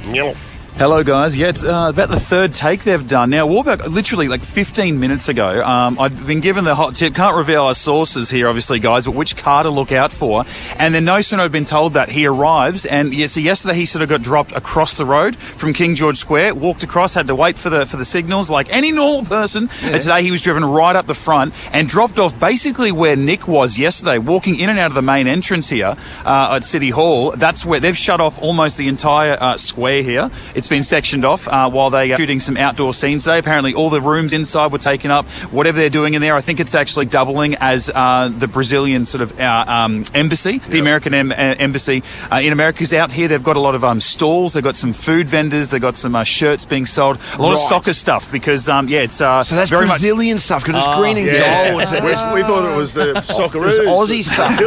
Hello, guys. Yeah, it's about the third take they've done. Now, Wahlberg, literally like 15 minutes ago, I'd been given the hot tip. Can't reveal our sources here, obviously, guys, but which car to look out for. And then no sooner had been told that he arrives. And so yesterday he sort of got dropped across the road from King George Square, walked across, had to wait for the signals like any normal person. Yeah. And today he was driven right up the front and dropped off basically where Nick was yesterday, walking in and out of the main entrance here at City Hall. That's where they've shut off almost the entire square here. It's been sectioned off while they are shooting some outdoor scenes today. Apparently all the rooms inside were taken up. Whatever they're doing in there, I think it's actually doubling as the Brazilian sort of embassy, the American embassy in America's out here. They've got a lot of stalls. They've got some food vendors. They've got some shirts being sold. A lot of soccer stuff because, it's so that's very Brazilian stuff because it's green and gold. We thought it was the Socceroos. Aussie stuff.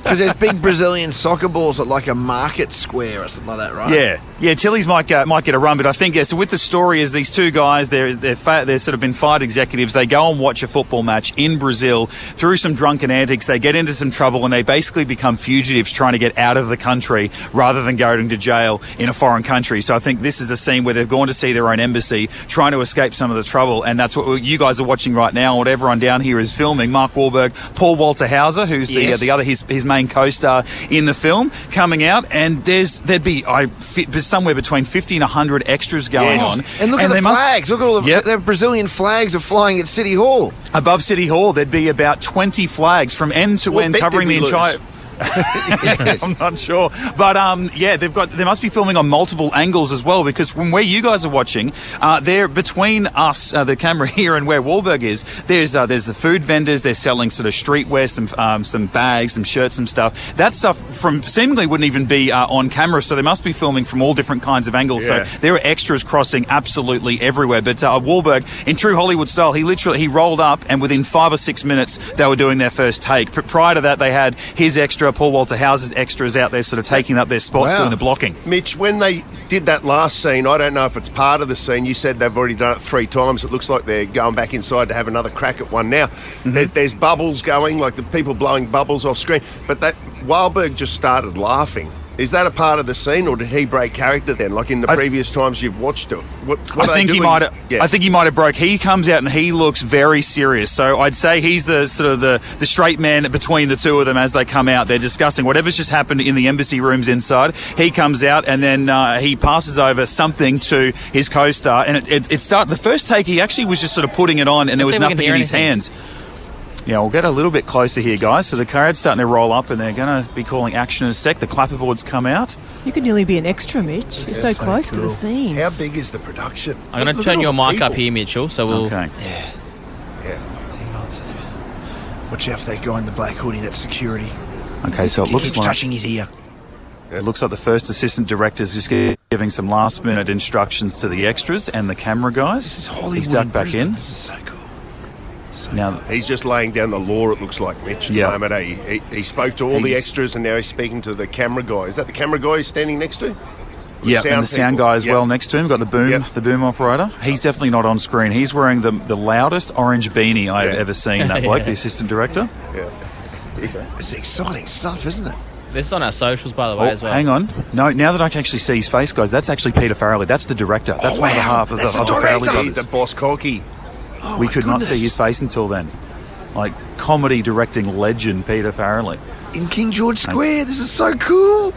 Because there's big Brillian soccer balls at like a market square or something like that, right? Yeah. Tilly's might get a run, but I think so. With the story is these two guys, they're sort of been fired executives. They go and watch a football match in Brazil through some drunken antics. They get into some trouble and they basically become fugitives trying to get out of the country rather than going to jail in a foreign country. So I think this is the scene where they've gone to see their own embassy, trying to escape some of the trouble, and that's what you guys are watching right now. What everyone down here is filming. Mark Wahlberg, Paul Walter Hauser, who's the other his main co-star in the film, coming out, and there'd be somewhere between 50 and 100 extras going on. And look at the flags. Look at all the Brazilian flags are flying at City Hall. Above City Hall, there'd be about 20 flags from end to end covering the entire... Yes. I'm not sure, but they must be filming on multiple angles as well, because from where you guys are watching, there between us, the camera here, and where Wahlberg is, there's the food vendors. They're selling sort of streetwear, some bags, some shirts, some stuff. That stuff from seemingly wouldn't even be on camera, so they must be filming from all different kinds of angles. Yeah. So there are extras crossing absolutely everywhere. But Wahlberg, in true Hollywood style, he rolled up, and within 5 or 6 minutes they were doing their first take. But prior to that, they had his extra, Paul Walter Hauser's extras out there, sort of taking up their spots, doing the blocking. Mitch, when they did that last scene, I don't know if it's part of the scene. You said they've already done it 3 times. It looks like they're going back inside to have another crack at one now. There's bubbles going, like the people blowing bubbles off screen. But that Wahlberg just started laughing. Is that a part of the scene, or did he break character then, like in the previous times you've watched it? I think he might have. Yeah. I think he might have broke. He comes out and he looks very serious. So I'd say he's the sort of the straight man between the two of them as they come out. They're discussing whatever's just happened in the embassy rooms inside. He comes out and then he passes over something to his co-star, and it started. The first take, he actually was just sort of putting it on, and there was nothing in his hands. Yeah, we'll get a little bit closer here, guys. So the crowd's starting to roll up, and they're going to be calling action in a sec. The clapperboards come out. You could nearly be an extra, Mitch. You're so close to the scene. How big is the production? I'm going to turn your mic up here, Mitchell, so we'll... Okay. Yeah. Hang on. Watch out for that guy in the black hoodie, that's security. Okay, so it looks keeps like... touching his ear. It looks like the first assistant director's just giving some last-minute instructions to the extras and the camera guys. This is Hollywood. He's ducked back in. This is so cool. Now he's just laying down the law, it looks like, Mitch, at the moment. He spoke to all the extras, and now he's speaking to the camera guy. Is that the camera guy he's standing next to? Yeah, and the sound guy as well next to him. Got the boom operator. He's definitely not on screen. He's wearing the loudest orange beanie I've ever seen, that bloke, the assistant director. Yeah. It's exciting stuff, isn't it? This is on our socials, by the way, as well. Hang on. No, now that I can actually see his face, guys, that's actually Peter Farrelly. That's the director. That's one of the half of the Farrelly brothers. He's the boss cocky. We could not see his face until then. Like, comedy directing legend Peter Farrelly. In King George Square, this is so cool.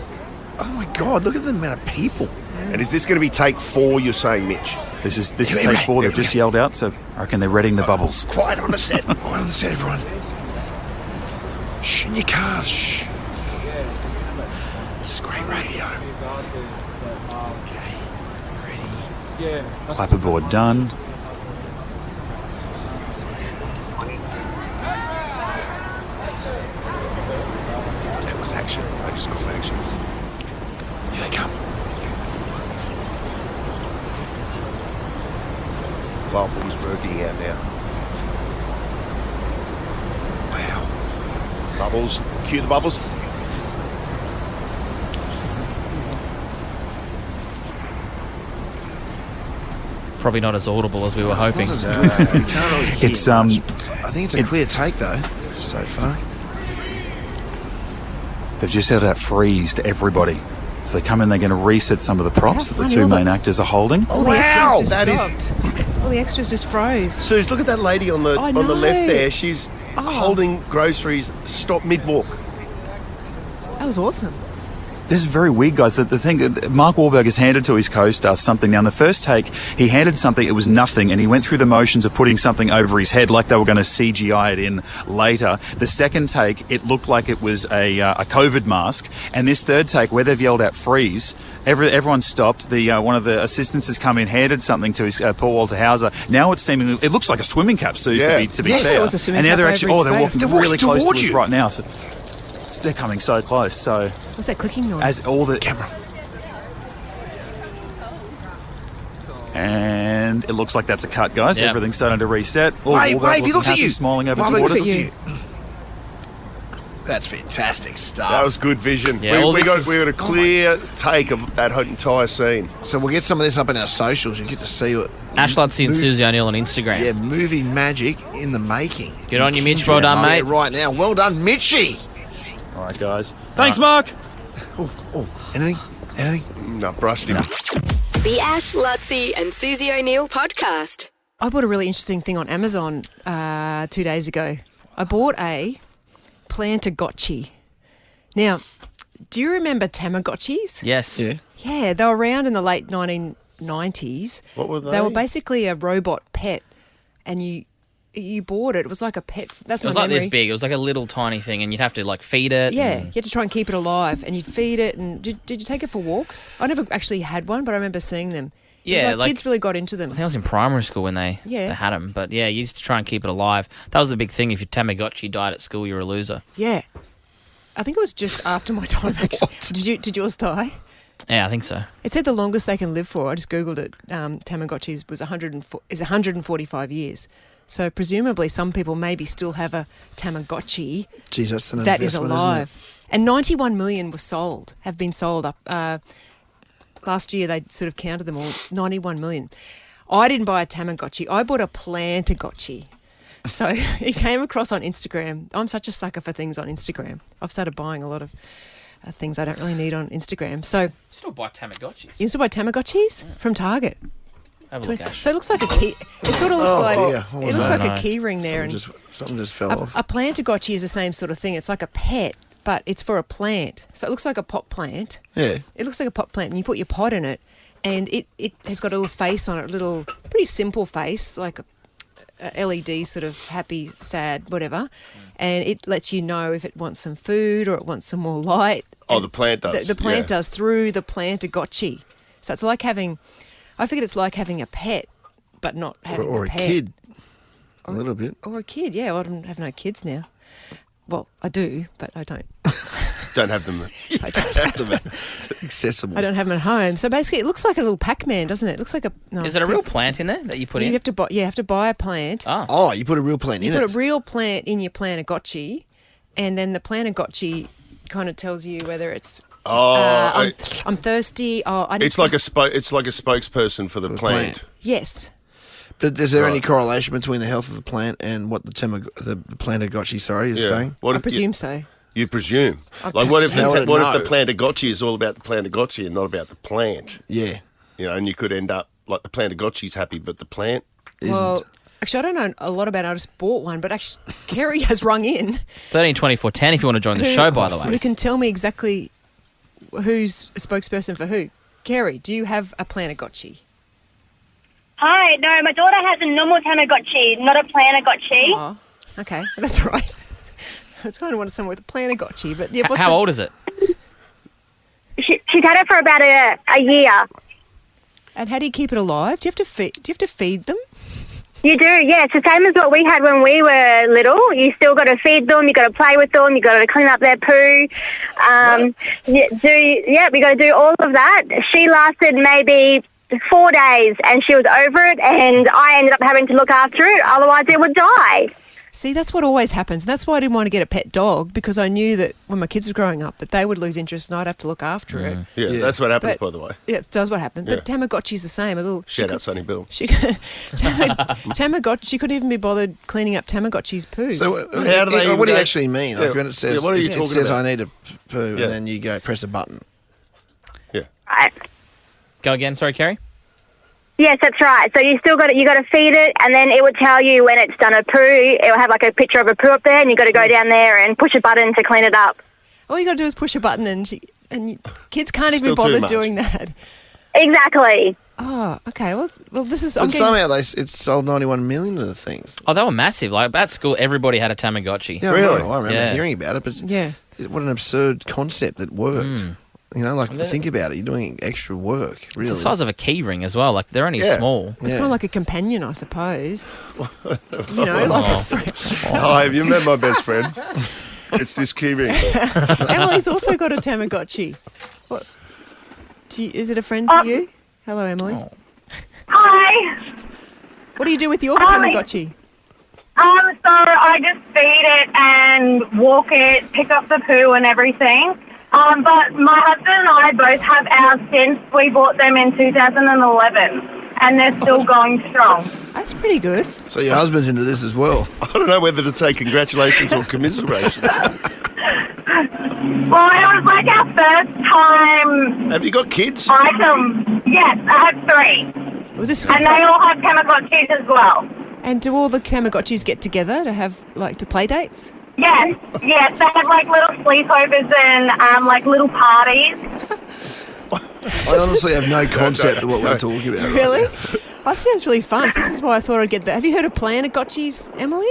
Oh my God, look at the amount of people. And is this going to be take 4, you're saying, Mitch? This is take 4. They've just yelled out, so I reckon they're readying the bubbles. Quiet on the set. Quiet on the set, everyone. Shh, in your cars, shh. This is great radio. Okay, ready. Clapperboard done. That was action. I just called action. Here they come. Wahlberg's working out now. Wow. Bubbles. Cue the bubbles. Probably not as audible as we were hoping. It's I think it's a clear take though, so far. They've just held out freeze to everybody. So they come in, they're going to reset some of the props that the two main actors are holding. All the extras just stopped. All the extras just froze. Suze, look at that lady on the left there. She's holding groceries. Stop mid-walk. That was awesome. This is very weird, guys. The thing, Mark Wahlberg has handed to his co-star something. Now, in the first take, he handed something, it was nothing, and he went through the motions of putting something over his head like they were going to CGI it in later. The second take, it looked like it was a COVID mask. And this third take, where they've yelled out freeze, everyone stopped. One of the assistants has come in, handed something to his Paul Walter Hauser. Now it's seemingly, it looks like a swimming cap, Suze, to be fair. It was a swimming and now cap they're actually, over his face. they're really close to us you. right now. So they're coming so close. So what's that clicking noise? as all the camera, and it looks like that's a cut, guys. Yep. Everything's starting to reset. Wave, he looked at you. Smiling over Wave, towards look us. at you. That's fantastic stuff. That was good vision. Yeah, we got a clear take of that entire scene. So we'll get some of this up in our socials. You get to see what Ash Lutzy and Susie O'Neill on Instagram. Yeah, movie magic in the making. Good on you, Mitch. Well done, mate. Yeah, right now. Well done, Mitchie. All right, guys. Thanks, Mark. Anything? No, brushed him. The Ash Lutzy and Susie O'Neill podcast. I bought a really interesting thing on Amazon 2 days ago. I bought a Plantagotchi. Now, do you remember Tamagotchis? Yes. Yeah, they were around in the late 1990s. What were they? They were basically a robot pet, and you you bought it. It was like a pet. That's It was my like memory. this big. It was like a little tiny thing, and you'd have to like feed it. Yeah, and- you had to try and keep it alive, and you'd feed it. And did you take it for walks? I never actually had one, but I remember seeing them. It was Yeah, like like- kids really got into them. I think I was in primary school when they had them. But yeah, you used to try and keep it alive. That was the big thing. If your Tamagotchi died at school, you were a loser. Yeah, I think it was just after my time. Actually, did yours die? Yeah, I think so. It said the longest they can live for. I just googled it. Tamagotchis was 145 years. So presumably, some people maybe still have a Tamagotchi Geez, that's an that is investment, isn't it? alive. And 91 million have been sold up. Last year, they sort of counted them all. 91 million. I didn't buy a Tamagotchi. I bought a Plantagotchi. So it came across on Instagram. I'm such a sucker for things on Instagram. I've started buying a lot of things I don't really need on Instagram. So Still buy Tamagotchis. you still buy Tamagotchis from Target. Have a look, Ash. So it looks like a key. It sort of looks Oh, like dear. What it was looks that? like a key ring there. Something just fell off. A Plantagotchi is the same sort of thing. It's like a pet, but it's for a plant. So it looks like a pot plant. Yeah. It looks like a pot plant, and you put your pot in it, and it has got a little face on it, a little pretty simple face, like a LED sort of happy, sad, whatever. And it lets you know if it wants some food or it wants some more light. Oh, the plant does. The plant yeah. does through the Plantagotchi. So it's like having, I figured it's like having a pet, but not having Or a a pet. kid. A little bit. Or a kid, yeah. Well, I don't have no kids now. Well, I do, but I don't. Don't have them. I don't have them. Accessible. I don't have them at home. So basically, it looks like a little Pac-Man, doesn't it? It looks like a. No, Is it a real plant in there that you put in? You have to buy. Yeah, you have to buy a plant. Oh, you put a real plant in You it. put a real plant in your Plantagotchi, and then the Plantagotchi kind of tells you whether it's. Oh, I'm thirsty. Oh, I need it's like a spokesperson for the plant. Yes. But is there any Right. correlation between the health of the plant and what the Plantagotchi, is Yeah. saying? What I if presume so. You presume. I Like, what if How would it what if the know? Plantagotchi is all about the Plantagotchi and not about the plant? Yeah. You know, and you could end up like the Plantagotchi's happy, but the plant isn't. Well, actually, I don't know a lot about it. I just bought one, but actually, Kerry has rung in. 13 24 10 if you want to join the show, by the way. Who can tell me exactly who's a spokesperson for who? Kerry, do you have a Plantagotchi? Hi, no, my daughter has a normal Tamagotchi, not a Plantagotchi. Oh, okay, that's all right. I was kind of wanted someone with a Plantagotchi, but yeah. How old is it? She's had it for about a year. And how do you keep it alive? Do you have to feed? Do you have to feed them? You do, yeah. It's the same as what we had when we were little. You still got to feed them, you got to play with them, you got to clean up their poo. We got to do all of that. She lasted maybe 4 days and she was over it, and I ended up having to look after it, otherwise it would die. See, that's what always happens. And that's why I didn't want to get a pet dog, because I knew that when my kids were growing up that they would lose interest and I'd have to look after it. Yeah, that's what happens, But- by the way. Yeah, it does what happens. But Yeah. Tamagotchi's the same. A little Shout out Sonny Bill. Tamagotchi. She couldn't even be bothered cleaning up Tamagotchi's poo. So How do they what do you even- actually mean? Like Yeah. when it says, Yeah, what are you it talking says about? I need a poo, Yeah. and then you go press a button. Right. Go again, sorry, Kerry? Yes, that's right. So you still got to feed it, and then it would tell you when it's done a poo. It will have like a picture of a poo up there, and you got to go down there and push a button to clean it up. All you got to do is push a button, and kids can't even Still too bother much. doing that. Exactly. Oh, okay. Well, this is. But somehow it's sold 91 million of the things. Oh, they were massive. Like, at school, everybody had a Tamagotchi. Yeah, I remember Yeah. hearing about it, but yeah, what an absurd concept that worked. You know, like Yeah. think about it. You're doing extra work, really. It's the size of a key ring as well. Like, they're only Yeah. small. It's kind of like a companion, I suppose. You know, like a friend. Oh, have you met my best friend? It's this key ring. Emily's also got a Tamagotchi. What? Is it a friend to you? Hello, Emily. Hi. What do you do with your Hi. Tamagotchi? So I just feed it and walk it, pick up the poo and everything. But my husband and I both have ours since we bought them in 2011, and they're still going strong. That's pretty good. So your husband's into this as well. I don't know whether to say congratulations or commiserations. Well, it was like our first time Have you got kids? item. Yes, I have 3. Was this And they all have Tamagotchis as well. And do all the Tamagotchis get together to have to play dates? Yes, yes, they have like little sleepovers and like little parties. I honestly have no concept of what we're talking about. Really? That sounds really fun. So this is why I thought I'd get that. Have you heard of Planagotchis, Emily?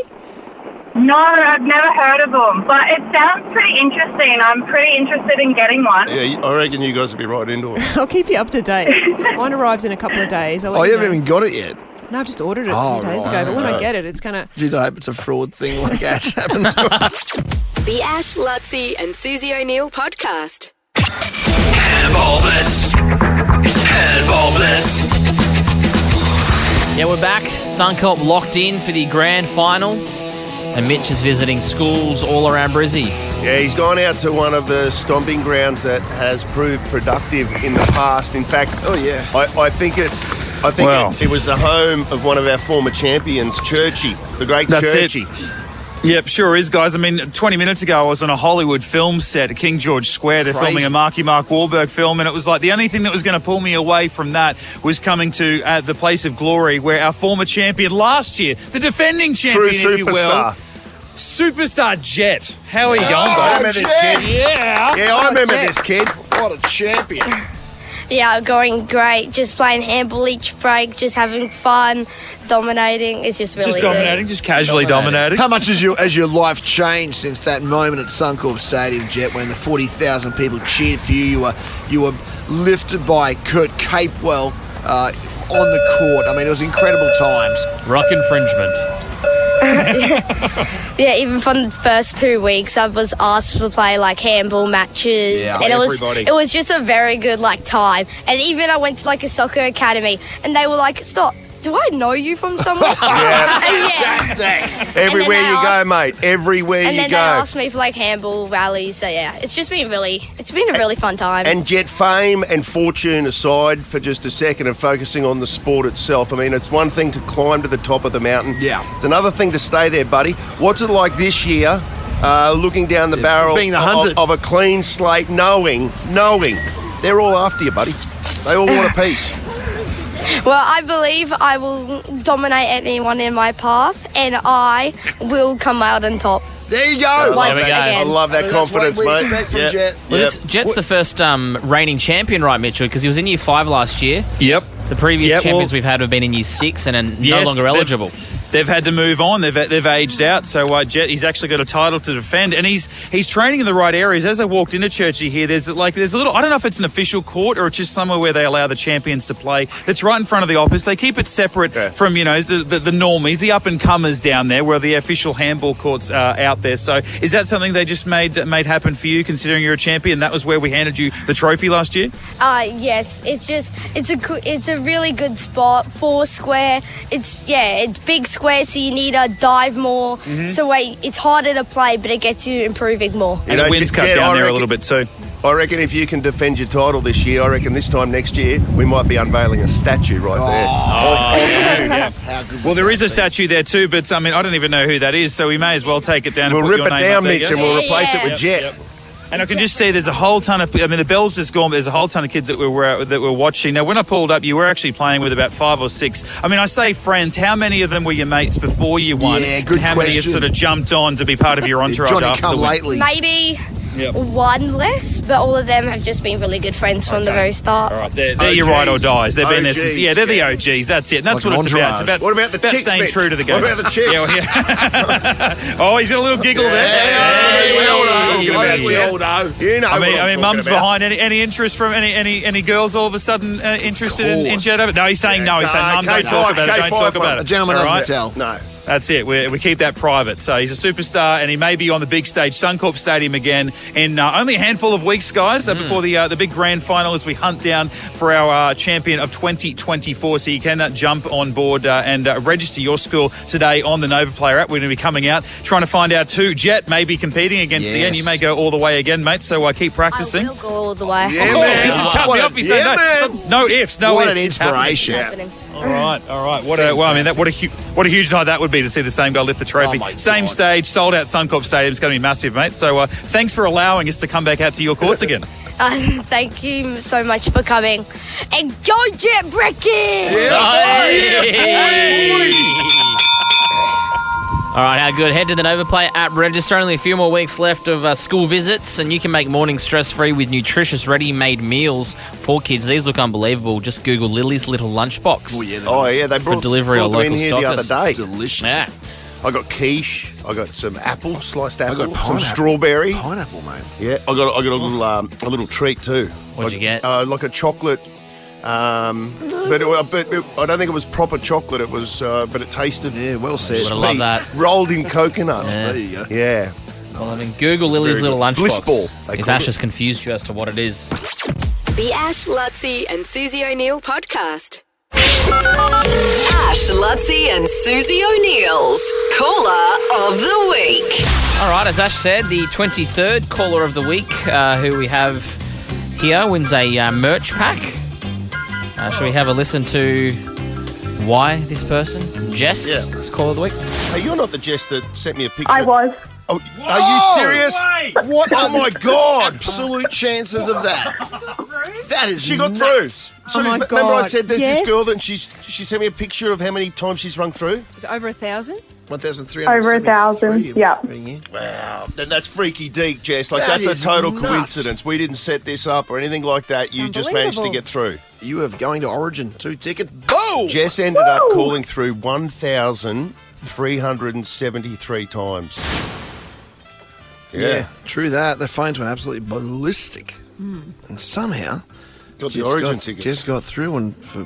No, I've never heard of them, but it sounds pretty interesting. I'm pretty interested in getting one. Yeah, I reckon you guys will be right into it. I'll keep you up to date. Mine arrives in a couple of days. I'll let Oh, you you haven't know. even got it yet. No, I've just ordered it Oh, 2 days right, ago, but when I right. get it, it's going to... Geez, I hope it's a fraud thing like Ash happens to us. The Ash, Lutzi and Susie O'Neill podcast. Handball Blitz. Handball Blitz. Yeah, we're back. Suncorp locked in for the grand final. And Mitch is visiting schools all around Brizzy. Yeah, he's gone out to one of the stomping grounds that has proved productive in the past. In fact, I think it was the home of one of our former champions, Churchy, the great That's Churchy. it. Yep, sure is, guys. I mean, 20 minutes ago, I was on a Hollywood film set at King George Square. They're filming a Marky Mark Wahlberg film, and it was like the only thing that was going to pull me away from that was coming to the place of glory where our former champion last year, the defending champion, if you will, Superstar Jet. How are you going, I bud? remember this kid. Yeah. I remember this kid. What a champion. Yeah, going great. Just playing handball each break, just having fun, dominating. It's just really Just dominating, just casually dominating. How much has your life changed since that moment at Suncorp Stadium, Jet, when the 40,000 people cheered for you? You were lifted by Kurt Capewell on the court. I mean, it was incredible times. Rock infringement. Yeah, even from the first 2 weeks, I was asked to play like handball matches, Yeah, and everybody. it was just a very good like time. And even I went to like a soccer academy, and they were like, "Stop! Do I know you from somewhere?" Everywhere you go, mate. Everywhere And you then go. they asked me for like handball rallies. So yeah, it's been a really fun time. And Jet, fame and fortune aside for just a second and focusing on the sport itself, I mean, it's one thing to climb to the top of the mountain. Yeah. It's another thing to stay there, buddy. What's it like this year, looking down the barrel being the hunted. of a clean slate, knowing they're all after you, buddy. They all want a piece. Well, I believe I will dominate anyone in my path, and I will come out on top. There you go. Once again. I love that confidence, what we mate. expect from Jet. Well, Jet's the first reigning champion, right, Mitchell? Because he was in year 5 last year. Yep. The previous Yep, champions well- we've had have been in year 6 and are no Yes, longer eligible. They've had to move on. They've aged out. So Jet, he's actually got a title to defend, and he's training in the right areas. As I walked into Churchy here, there's a little. I don't know if it's an official court or it's just somewhere where they allow the champions to play. That's right in front of the office. They keep it separate from the normies, the up and comers down there, where the official handball courts are out there. So is that something they just made happen for you, considering you're a champion? That was where we handed you the trophy last year. Yes, it's a really good spot. 4 square. It's big square, so you need to dive more. Mm-hmm. So it's harder to play, but it gets you improving more. And the wind's cut Jet, down I there a reckon- little bit too. I reckon if you can defend your title this year, I reckon this time next year we might be unveiling a statue right there. Well, there is a statue there too, but I mean, I don't even know who that is, so we may as well take it down. We'll and put rip your it name down, up there, Mitch, yeah? and we'll replace it with Yep, Jet. yep. And I can just see there's a whole ton of. I mean, the bell's just gone, but there's a whole ton of kids that were watching. Now, when I pulled up, you were actually playing with about 5 or 6. I mean, I say friends. How many of them were your mates before you won? Yeah, good and how many have question. sort of jumped on to be part of your entourage Johnny after come the win? lately. Maybe Yep. 1 less, but all of them have just been really good friends from the very start. All right, they're your ride or dies. They've been there since. OGs, Yeah, they're the OGs. That's it. And that's Like what an it's about. It's entourage. about What about the chicks, staying Mitch? true to the game. What about the chicks? Yeah, yeah. Oh, he's got a little giggle there. we all know. Hey, I think we yeah. all know. You know I mean, what I'm Mum's talking about. behind. Any interest from any girls all of a sudden interested in Jet over? No, he's saying no. He's saying Mum, don't talk about it. Don't talk about it. A gentleman All doesn't right? tell. No. That's it. We keep that private. So he's a superstar, and he may be on the big stage, Suncorp Stadium again, in only a handful of weeks, guys, before the big grand final as we hunt down for our champion of 2024. So you can jump on board and register your school today on the Nova Player app. We're going to be coming out trying to find out who Jet may be competing against again. You may go all the way again, mate. So keep practicing. I will go all the way. Yeah, Oh, man. he's just cut me off. He's saying no ifs, no What ifs. an It's happening. inspiration. Happening. All right. What a huge night that would be to see the same guy lift the trophy. Oh my Same God. stage, sold out Suncorp Stadium. It's going to be massive, mate. So thanks for allowing us to come back out to your courts again. Thank you so much for coming. And go Jet Brecky! All right, how good. Head to the Novaplay app, register. Only a few more weeks left of school visits, and you can make mornings stress-free with nutritious, ready-made meals for kids. These look unbelievable. Just Google Lily's Little Lunchbox. They for delivery or brought them local in here the other stockers. day. Delicious. Yeah. I got quiche. I got some apple, sliced apple, got some pineapple. strawberry. Pineapple, mate. Yeah, I got a little treat too. What'd you get? Like a chocolate. But I don't think it was proper chocolate. It was, but it tasted. Yeah, well said. Would have loved that. Rolled in coconut. Yeah. There you go. Yeah. Well, I mean, Google Lily's Very Little good. Lunchbox. Bliss ball, they If call Ash it. has confused you as to what it is. The Ash, Lutzi and Susie O'Neill podcast. Ash, Lutzi and Susie O'Neill's Caller of the Week. All right, as Ash said, the 23rd Caller of the Week, who we have here, wins a merch pack. Shall we have a listen to why this person, Jess, is Caller of the Week? Hey, you're not the Jess that sent me a picture. I was. Oh, are you serious? What? Oh my God! Absolute chances of that. That is She got nuts. through. So Oh my remember I God. said there's Yes. this girl that she sent me a picture of how many times she's rung through? Is it over 1,000? 1,373. Over 1,000, yeah. Wow, then that's freaky deek, Jess. Like That that's is a total nuts. coincidence. We didn't set this up or anything like that. You just managed to get through. You have going to Origin 2 ticket. Boom! Jess ended up calling through 1,373 times. Yeah, true that. The phones went absolutely ballistic. And somehow, Got the Jess Origin tickets. Jess got through, and for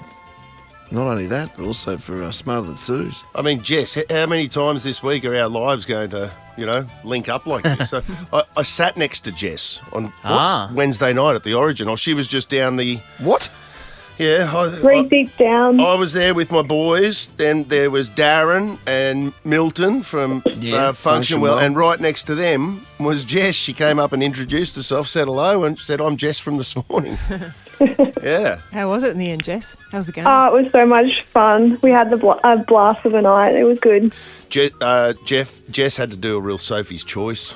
not only that, but also for Smarter Than Sue's. I mean, Jess, how many times this week are our lives going to, link up like this? So I sat next to Jess on Wednesday night at the Origin. Oh, she was just down the... What? Yeah. 3 seats down. I was there with my boys. Then there was Darren and Milton from Function Well. And right next to them was Jess. She came up and introduced herself, said hello, and said, I'm Jess from this morning. Yeah. How was it in the end, Jess? How was the game? It was so much fun. We had a blast of a night. It was good. Jess had to do a real Sophie's choice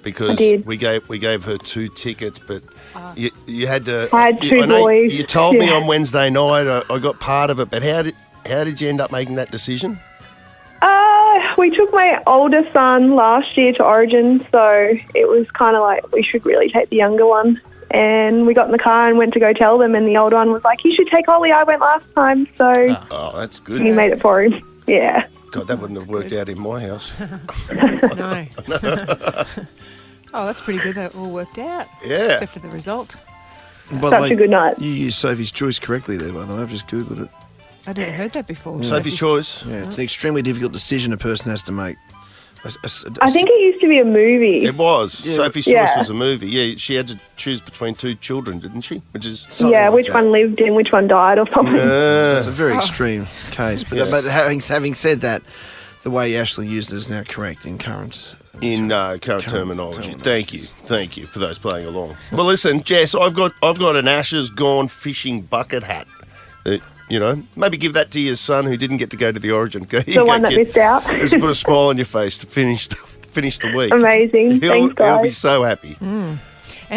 because I did. we gave her 2 tickets, but you had to. I had 2 know boys. You told me Yeah. on Wednesday night. I got part of it, but how did you end up making that decision? We took my older son last year to Origin, so it was kind of like we should really take the younger one. And we got in the car and went to go tell them, and the older one was like, you should take Holly, I went last time. So Oh, that's good. we made it for him. Yeah. God, that wouldn't have worked out in my house. No. Oh, that's pretty good. That all worked out. Yeah. Except for the result. By the Such way, a good night. You used Sophie's Choice correctly there, by the way. I've just Googled it. I'd never heard that before. Sophie's Choice. Yeah, it's an extremely difficult decision a person has to make. I think it used to be a movie. It was. Yeah. Sophie's Yeah. Choice was a movie. Yeah, she had to choose between 2 children, didn't she? Which is Yeah, which one lived and which one died or something. It's a Oh. very extreme case. But having said that, the way Ashley used it is now correct in current terminology. Thank you for those playing along. Well, listen, Jess, I've got an Ashes Gone fishing bucket hat. That, maybe give that to your son who didn't get to go to the Origin. The one that missed out. Just put a smile on your face to finish the week. Amazing. Thanks, guys. He'll be so happy. And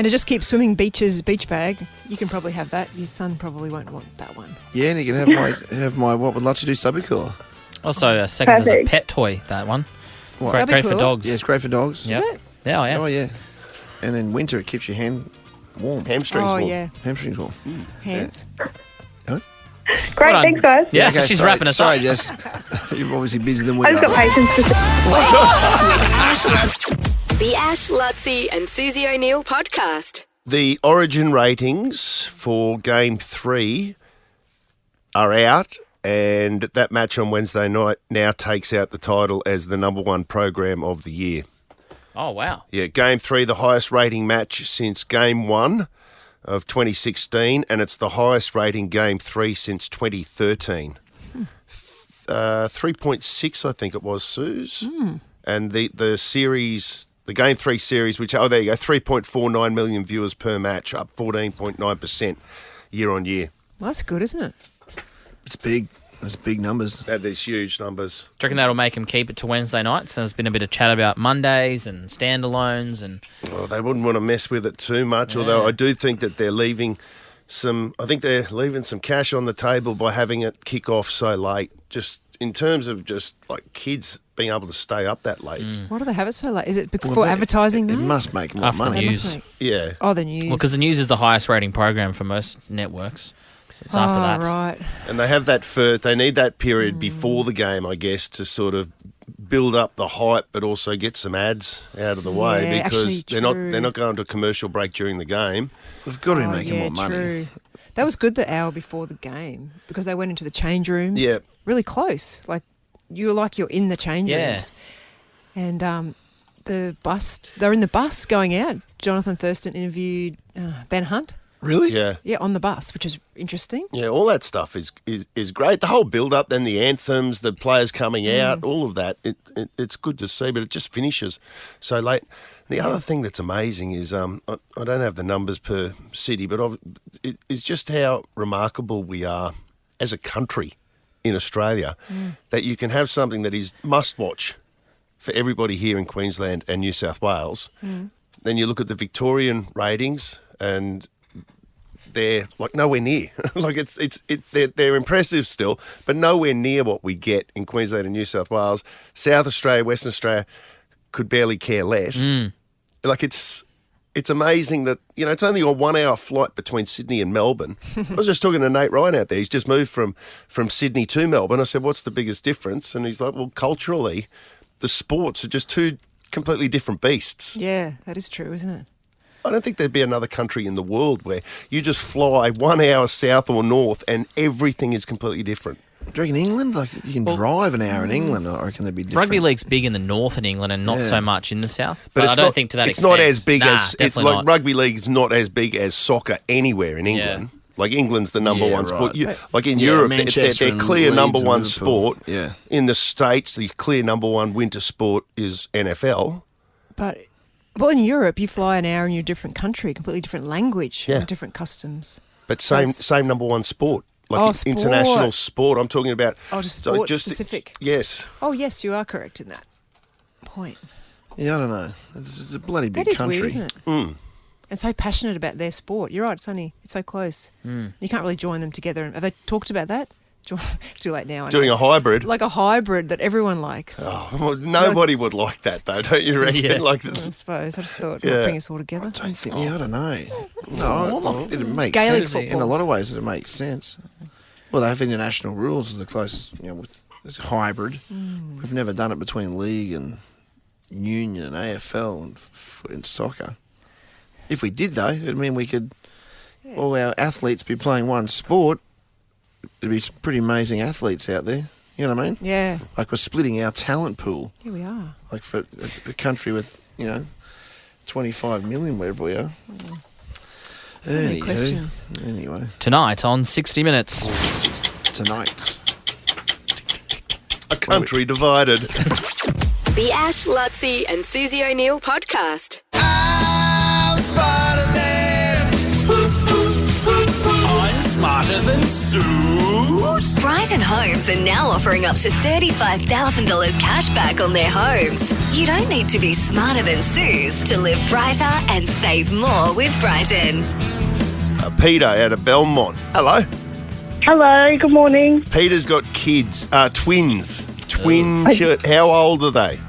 to just keep swimming beaches beach bag, you can probably have that. Your son probably won't want that one. Yeah, and you can have my what would Lutzi do subby cooler. Also, second as a Perfect. pet toy, that one. What? Great, great for Stubby dogs. Yeah, it's great for dogs. Yep. Is it? Yeah, oh, yeah. Oh yeah. And in winter it keeps your hand warm. Hamstrings Oh, warm. yeah. Hamstrings warm. Hands. Great, Well done. thanks, guys. Yeah, Okay, she's sorry, wrapping us sorry, up. Jess. You're obviously busier than we I just are. got patience to The Ash, Lutzi and Susie O'Neill podcast. The Origin ratings for Game 3 are out, and that match on Wednesday night now takes out the title as the number 1 program of the year. Oh, wow. Yeah, Game 3, the highest rating match since Game 1 of 2016, and it's the highest rating Game 3 since 2013. 3.6, I think it was, Suze. And the series, the Game 3 series, which, there you go, 3.49 million viewers per match, up 14.9% year on year. Well, that's good, isn't it? It's big. That's big numbers. That is huge numbers. Do you reckon that'll make him keep it to Wednesday nights? There's been a bit of chat about Mondays and standalones and... Well, they wouldn't want to mess with it too much, although I do think that they're leaving some cash on the table by having it kick off so late. Just in terms of just like kids being able to stay up that late. Why do they have it so late? Is it for advertising? It though? must make more After the money. news. Yeah. Oh, the news. Well, because the news is the highest rating program for most networks. So it's after that. Right. And they have that they need that period before the game, I guess, to sort of build up the hype, but also get some ads out of the way Yeah, because actually they're not going to commercial break during the game. They've got to be making more money. True. That was good the hour before the game because they went into the change rooms. Yeah. Really close. Like you're in the change rooms. And they're in the bus going out. Jonathan Thurston interviewed Ben Hunt. Really? Yeah. Yeah, on the bus, which is interesting. Yeah, all that stuff is great. The whole build-up, then the anthems, the players coming out, all of that, it's good to see, but it just finishes so late. The other thing that's amazing is, I don't have the numbers per city, but it's just how remarkable we are as a country in Australia, that you can have something that is must-watch for everybody here in Queensland and New South Wales. Then you look at the Victorian ratings and they're like nowhere near. Like they're impressive still, but nowhere near what we get in Queensland and New South Wales. South Australia, Western Australia could barely care less. Like it's amazing that it's only a 1 hour flight between Sydney and Melbourne. I was just talking to Nate Ryan out there. He's just moved from Sydney to Melbourne. I said, "What's the biggest difference?" And he's like, "Well, culturally, the sports are just two completely different beasts." Yeah, that is true, isn't it? I don't think there'd be another country in the world where you just fly 1 hour south or north and everything is completely different. Do you reckon England? Like you can drive an hour in England, I reckon they'd be different. Rugby league's big in the north in England and not so much in the south. But it's I don't not, think to that it's extent. not as big as it's definitely like not. rugby league's not as big as soccer anywhere in England. Like England's the number one sport. Like in Europe, Manchester they're and clear Leeds number and one Liverpool. sport. Yeah. In the States, the clear number one winter sport is NFL. But in Europe, you fly an hour in your different country, completely different language, Yeah. and different customs. But same number one sport. Like sport. international sport. I'm talking about. Just sport specific. Yes. Oh, yes, you are correct in that point. Yeah, I don't know. It's a bloody big That is country. weird, isn't it? And so passionate about their sport. You're right. It's so close. You can't really join them together. Have they talked about that? It's too late now. I Doing know. a hybrid. Like a hybrid that everyone likes. Oh, well, nobody would like that, though, don't you reckon? Yeah. Like, I suppose. I just thought it Yeah. would bring us all together. I don't think. Yeah, I don't know. No, it makes Gaelic sense. football. In a lot of ways, it makes sense. Well, they have international rules as the closest, with hybrid. We've never done it between league and union and AFL and soccer. If we did, though, it'd mean we could all our athletes be playing one sport. There'd be some pretty amazing athletes out there. You know what I mean? Yeah. Like we're splitting our talent pool. Here we are. Like for a country with 25 million, wherever we are. So many questions. Anyway. Tonight on 60 Minutes. Tonight. A country divided. The Ash, Lutzi and Susie O'Neill podcast. I'm smarter than I'm smarter than Sue. Brighton Homes are now offering up to $35,000 cash back on their homes. You don't need to be smarter than Suze to live brighter and save more with Brighton. Peter out of Belmont. Hello. Hello, good morning. Peter's got kids, twins. How old are they?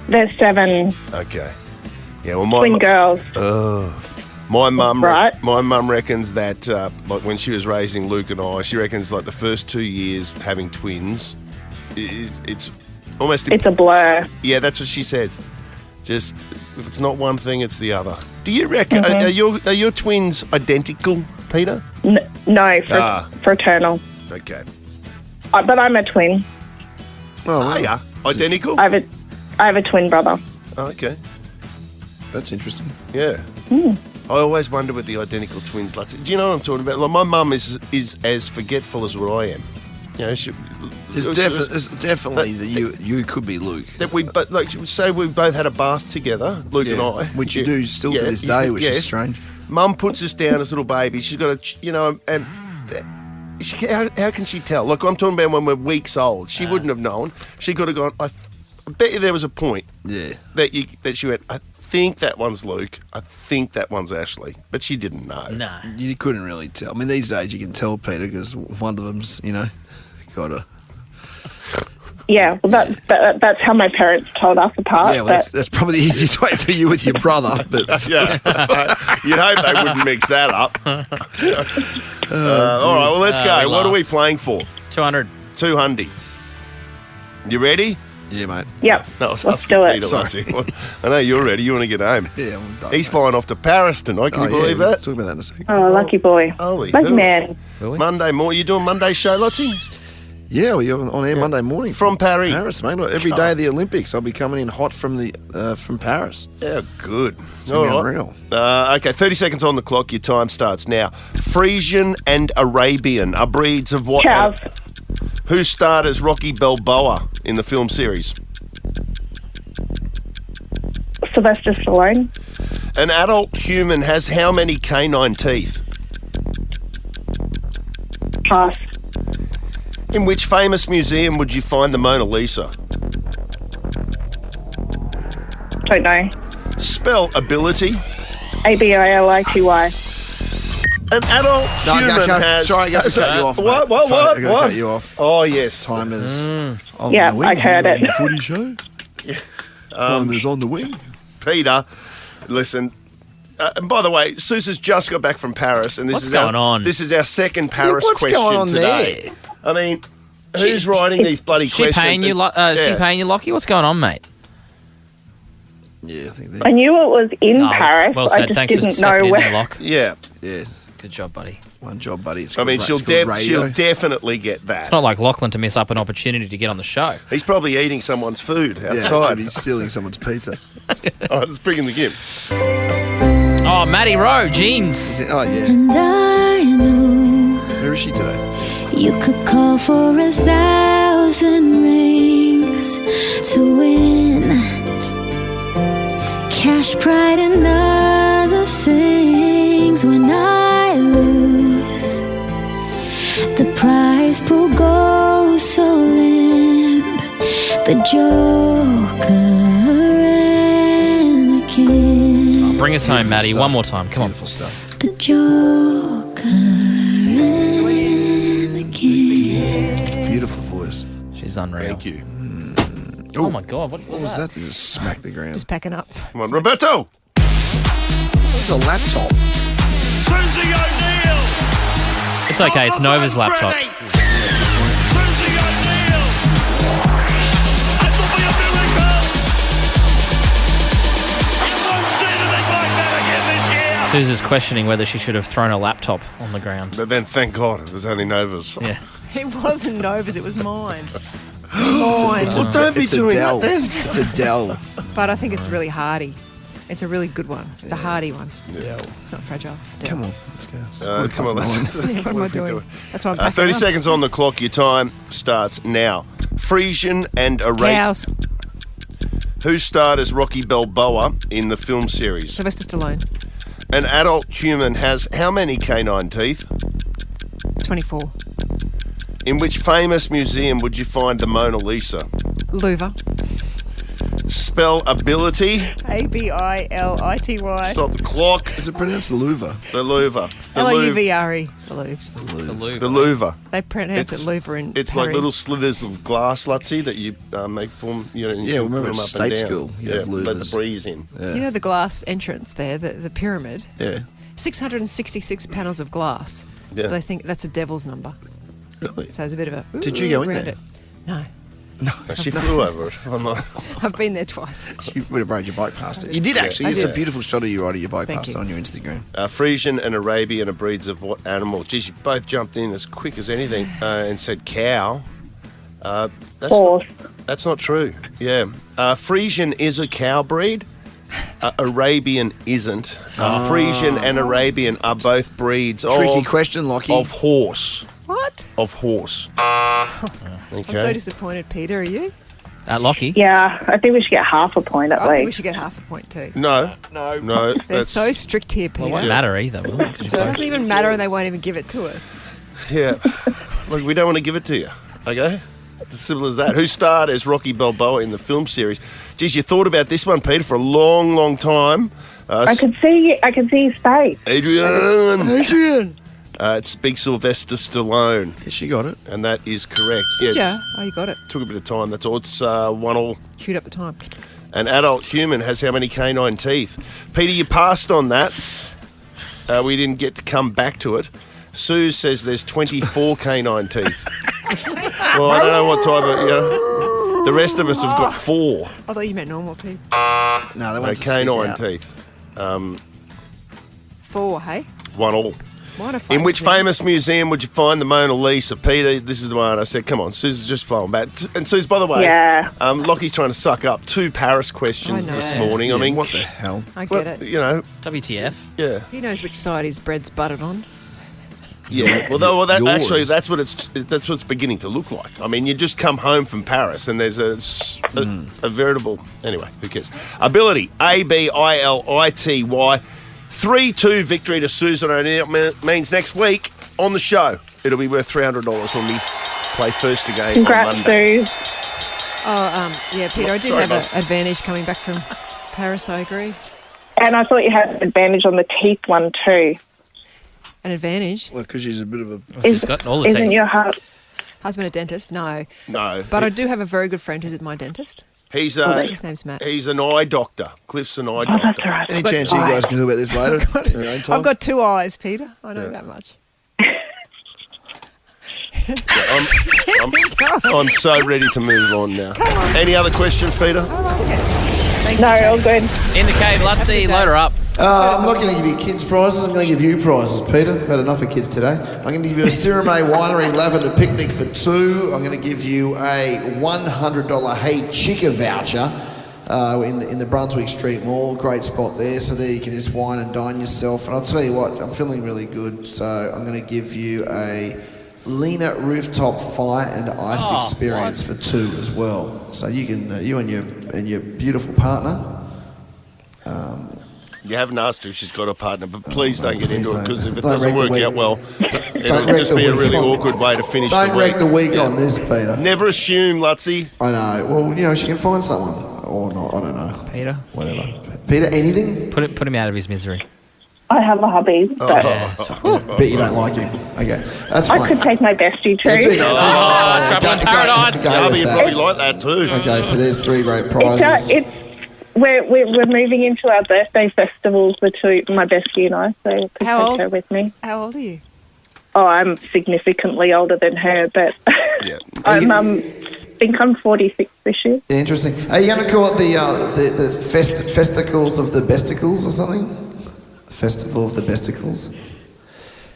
They're 7 Okay. Yeah, well, twin girls. My mum, Right. my mum reckons that like when she was raising Luke and I, she reckons like the first 2 years having twins, it's almost It's a blur. Yeah, that's what she says. Just if it's not one thing, it's the other. Do you reckon are your twins identical, Peter? No, fraternal. Okay. But I'm a twin. Oh, yeah. Identical? I have a twin brother. Oh, okay. That's interesting. Yeah. I always wonder with the identical twins. Do you know what I'm talking about? Like my mum is as forgetful as what I am. It's definitely that you could be Luke. That we, but like say we both had a bath together, Luke and I, which you do still to this day, which is strange. Mum puts us down as little babies. She's got and how can she tell? Look, I'm talking about when we're weeks old. She wouldn't have known. She could have gone. I bet you there was a point. Yeah. That she went. I think that one's Luke. I think that one's Ashley, but she didn't know. No, you couldn't really tell. I mean, these days you can tell, Peter, because one of them's got Yeah, well, that's how my parents told us apart. Yeah, well, that's probably the easiest way for you with your brother. But Yeah. You'd hope they wouldn't mix that up. All right, well, let's go. we What are laugh. we playing for? 200. 200. You ready? yeah, mate. Yep. No, I was Let's asking do it. Peter, Sorry. Lottie. I know you're ready. You want to get home. Yeah, I'm done. He's flying off to Paris tonight. Can you believe We'll that? talk about that in a second. Oh, lucky boy. Holy Lucky hell. man. Monday morning. You doing Monday show, Lottie? Yeah, we're on air Monday morning From Paris. Paris, mate. Every day of the Olympics, I'll be coming in hot from Paris. Yeah, good. It's gonna be unreal. Okay, 30 seconds on the clock. Your time starts now. Frisian and Arabian are breeds of what? Cows. Who starred as Rocky Balboa in the film series? Sylvester Stallone. An adult human has how many canine teeth? Pass. In which famous museum would you find the Mona Lisa? Don't know. Spell ability. ABILITY. An adult human has... Sorry, I got to cut you off. What? mate. Sorry, I got to What? cut you off. Oh, yes. Time is on Yeah, the wing. I heard it. The footy show. Time is on the wing. Peter, listen... and by the way, Susa's just got back from Paris, and this What's is going on? This is our second Paris what's question going on today. there? I mean, who's writing these bloody She questions? paying you, Yeah. she paying you, Lockie? What's going on, mate? Yeah, I think I knew it was in Oh, Paris. well I said. just Thanks for didn't stepping know in where. there, Lock. Yeah. Yeah. Good job, buddy. One job, buddy. It's I mean, called she'll radio. definitely get that. It's not like Lachlan to miss up an opportunity to get on the show. He's probably eating someone's food Yeah, outside. he's stealing someone's pizza. All right, let's bring in the game. Oh, Matty Rowe, jeans. Oh, yeah. And I know Where is she today? you could call for 1,000 rings to win cash, pride, and other things. When I lose, the prize pool goes so limp. The Joker and the King. Bring us home, Matty. stuff. One more time. Come on. Beautiful stuff. The Joker and the King. Beautiful voice. She's unreal. Thank you. Oh, my God. What What was that? They just smacked the ground. Just packing up. Come on, Roberto. It's a laptop. Susie O'Neill. It's okay. It's Nova's laptop. Susie O'Neill. It will be a miracle. You won't see anything like that again this year. Susan's questioning whether she should have thrown a laptop on the ground. But then, thank God, it was only Nova's. Yeah. It wasn't Nova's, it was mine. Mine. Well, don't be It's a doing Dell. that then. It's a Dell. But I think it's really hardy. It's a really good one. It's a hardy one. Dell. It's not fragile. It's Come on, let's go. Come on, let's... Yeah, what am I doing? That's why I'm packing 30 up. seconds on the clock. Your time starts now. Frisian and Arabian. Cows. Who starred as Rocky Balboa in the film series? Sylvester Stallone. An adult human has how many canine teeth? 24. In which famous museum would you find the Mona Lisa? Louvre. Spell ability. ABILITY. Stop the clock. Is it pronounced Louvre? The Louvre. The LOUVRE. The Louvre. The Louvre. The Louvre. They pronounce it Louvre in It's Paris. like little slithers of glass, Lutsy, that you make form. You know, and you Yeah, put remember them at up state and down. school, you Yeah, have let the louvers. breeze in. You know the glass entrance there, the pyramid? Yeah. 666 panels of glass. Yeah. So they think that's a devil's number. Really? So it's a bit of a... Did you go in around there? it. No. She flew over it. I'm like, I've been there twice. You would have rode your bike past it. You did actually. I It's a did. beautiful shot of you riding your bike Thank past you. it on your Instagram. Frisian and Arabian are breeds of what animal? Geez, you both jumped in as quick as anything and said cow. That's Horse. That's not true. Yeah. Frisian is a cow breed. Arabian isn't. Frisian and Arabian are both breeds Tricky of, question, Lockie. of horse. What? Of horse. I'm Okay. so disappointed, Peter. Are you? Lockie. Yeah, I think we should get half a point at I think we least. should get half a point too. No. No. They're so strict here, Peter. Well, it won't matter either, will it? 'Cause you So it both- doesn't even matter and they won't even give it to us. Yeah. Look, we don't want to give it to you. Okay? It's as simple as that. Who starred as Rocky Balboa in the film series? Geez, you thought about this one, Peter, for a long, long time. I could see his face. Adrian. It's Big Sylvester Stallone. Yeah, she got it. And that is correct. Did yeah, ya? Oh, you got it. took a bit of time. That's all. It's 1-1. Shoot up the time. An adult human has how many canine teeth? Peter, you passed on that. We didn't get to come back to it. Sue says there's 24 canine teeth. Well, I don't know what type of, the rest of us have got 4. I thought you meant normal teeth. No, they went to canine stick teeth. 4, hey? 1-1. Mine are In which five. famous museum would you find the Mona Lisa? Peter, this is the one I said, come on, Sue's just flowing back. And Sue's, by the way, Yeah. Lockie's trying to suck up 2 Paris questions I know. this morning. I Yeah, mean, what the hell? I get it. You know, WTF? yeah. He knows which side his bread's buttered on. Yeah, well, Yours. actually, that's what it's beginning to look like. I mean, you just come home from Paris and there's a veritable. Anyway, who cares? Ability ABILITY 3-2 victory to Susan O'Neill means next week on the show it'll be worth $300 when we play first again Congrats, on Monday. Sue. Oh, yeah, Peter, I did Sorry, have boss. an advantage coming back from Paris, I agree. And I thought you had an advantage on the teeth one too. An advantage? Well, because she's a bit of a... She's got all the Isn't teeth. your Husband a dentist? No. No, But I do have a very good friend who's at my dentist. he's His name's Matt. he's an eye doctor. Cliff's an eye Oh, doctor. that's all right. Any chance you guys can do about this later? in your own time? I've got 2 eyes, Peter. I know that much. I'm so ready to move on now. Any other questions, Peter? No, all good. In the cave, Lutzy, load her up. I'm not going to give you kids prizes. I'm going to give you prizes, Peter. I've had enough of kids today. I'm going to give you a Sirame Winery Lavender Picnic for 2. I'm going to give you a $100 Hey Chica voucher in the Brunswick Street Mall. Great spot there. So there you can just wine and dine yourself. And I'll tell you what, I'm feeling really good. So I'm going to give you a Lena Rooftop Fire and Ice experience for 2 as well. So you can, you and your beautiful partner. You haven't asked her if she's got a partner, but please don't get into it because if it Don't doesn't wreck the work week. out well, Don't it'll wreck just the be a week really on- awkward way to finish the Don't week. wreck the week on this, Peter. Never assume, Lutzy. I know. Well, she can find someone or not. I don't know. Peter? Whatever. Peter, anything? Put him out of his misery. I have a hobby, but Bet you don't like him. Okay, that's fine. I could take my bestie too. Yeah, do that. Trouble in Paradise. Go with Darby would that. probably like that too. Okay, so there's 3 great prizes. We're moving into our birthday festivals, my bestie and I, so I could How take old? her with me. How old are you? Oh, I'm significantly older than her, but Yeah. I think I'm 46 this year. Interesting. Are you going to call it the festivals of the besticles or something? Festival of the besticles.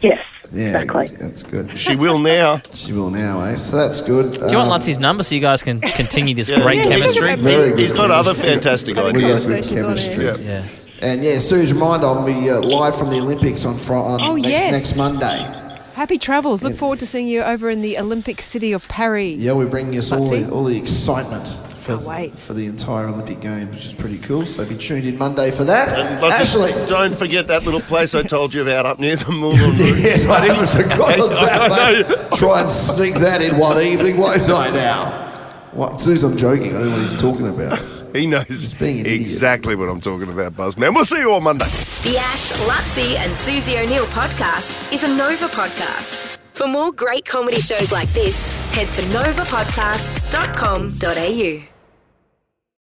Yes, Yeah, exactly. that's good. She will now. She will now, eh? So that's good. Do you want Lutzy's number so you guys can continue this great Yeah, chemistry? Very good. He's got other chemistry. fantastic We got ideas. good Conversations on chemistry. air. Yeah. Yeah. And yeah, Sue's reminder, I'll be live from the Olympics on yes. next Monday. Happy travels. Look forward to seeing you over in the Olympic city of Paris. Yeah, we're bringing us all Lutzy? the excitement Can't wait. for the entire Olympic Games, which is pretty cool. So be tuned in Monday for that. And Lutzy, Ashley. don't forget that little place I told you about up near the Moulin Rouge. Yes, I haven't forgotten I that, know. mate. Try and sneak that in one evening, won't I now? What? Suze, I'm joking. I don't know what he's talking about. He knows being an idiot. exactly what I'm talking about, Buzzman. We'll see you on Monday. The Ash, Lutzy and Susie O'Neill podcast is a Nova podcast. For more great comedy shows like this, head to novapodcasts.com.au.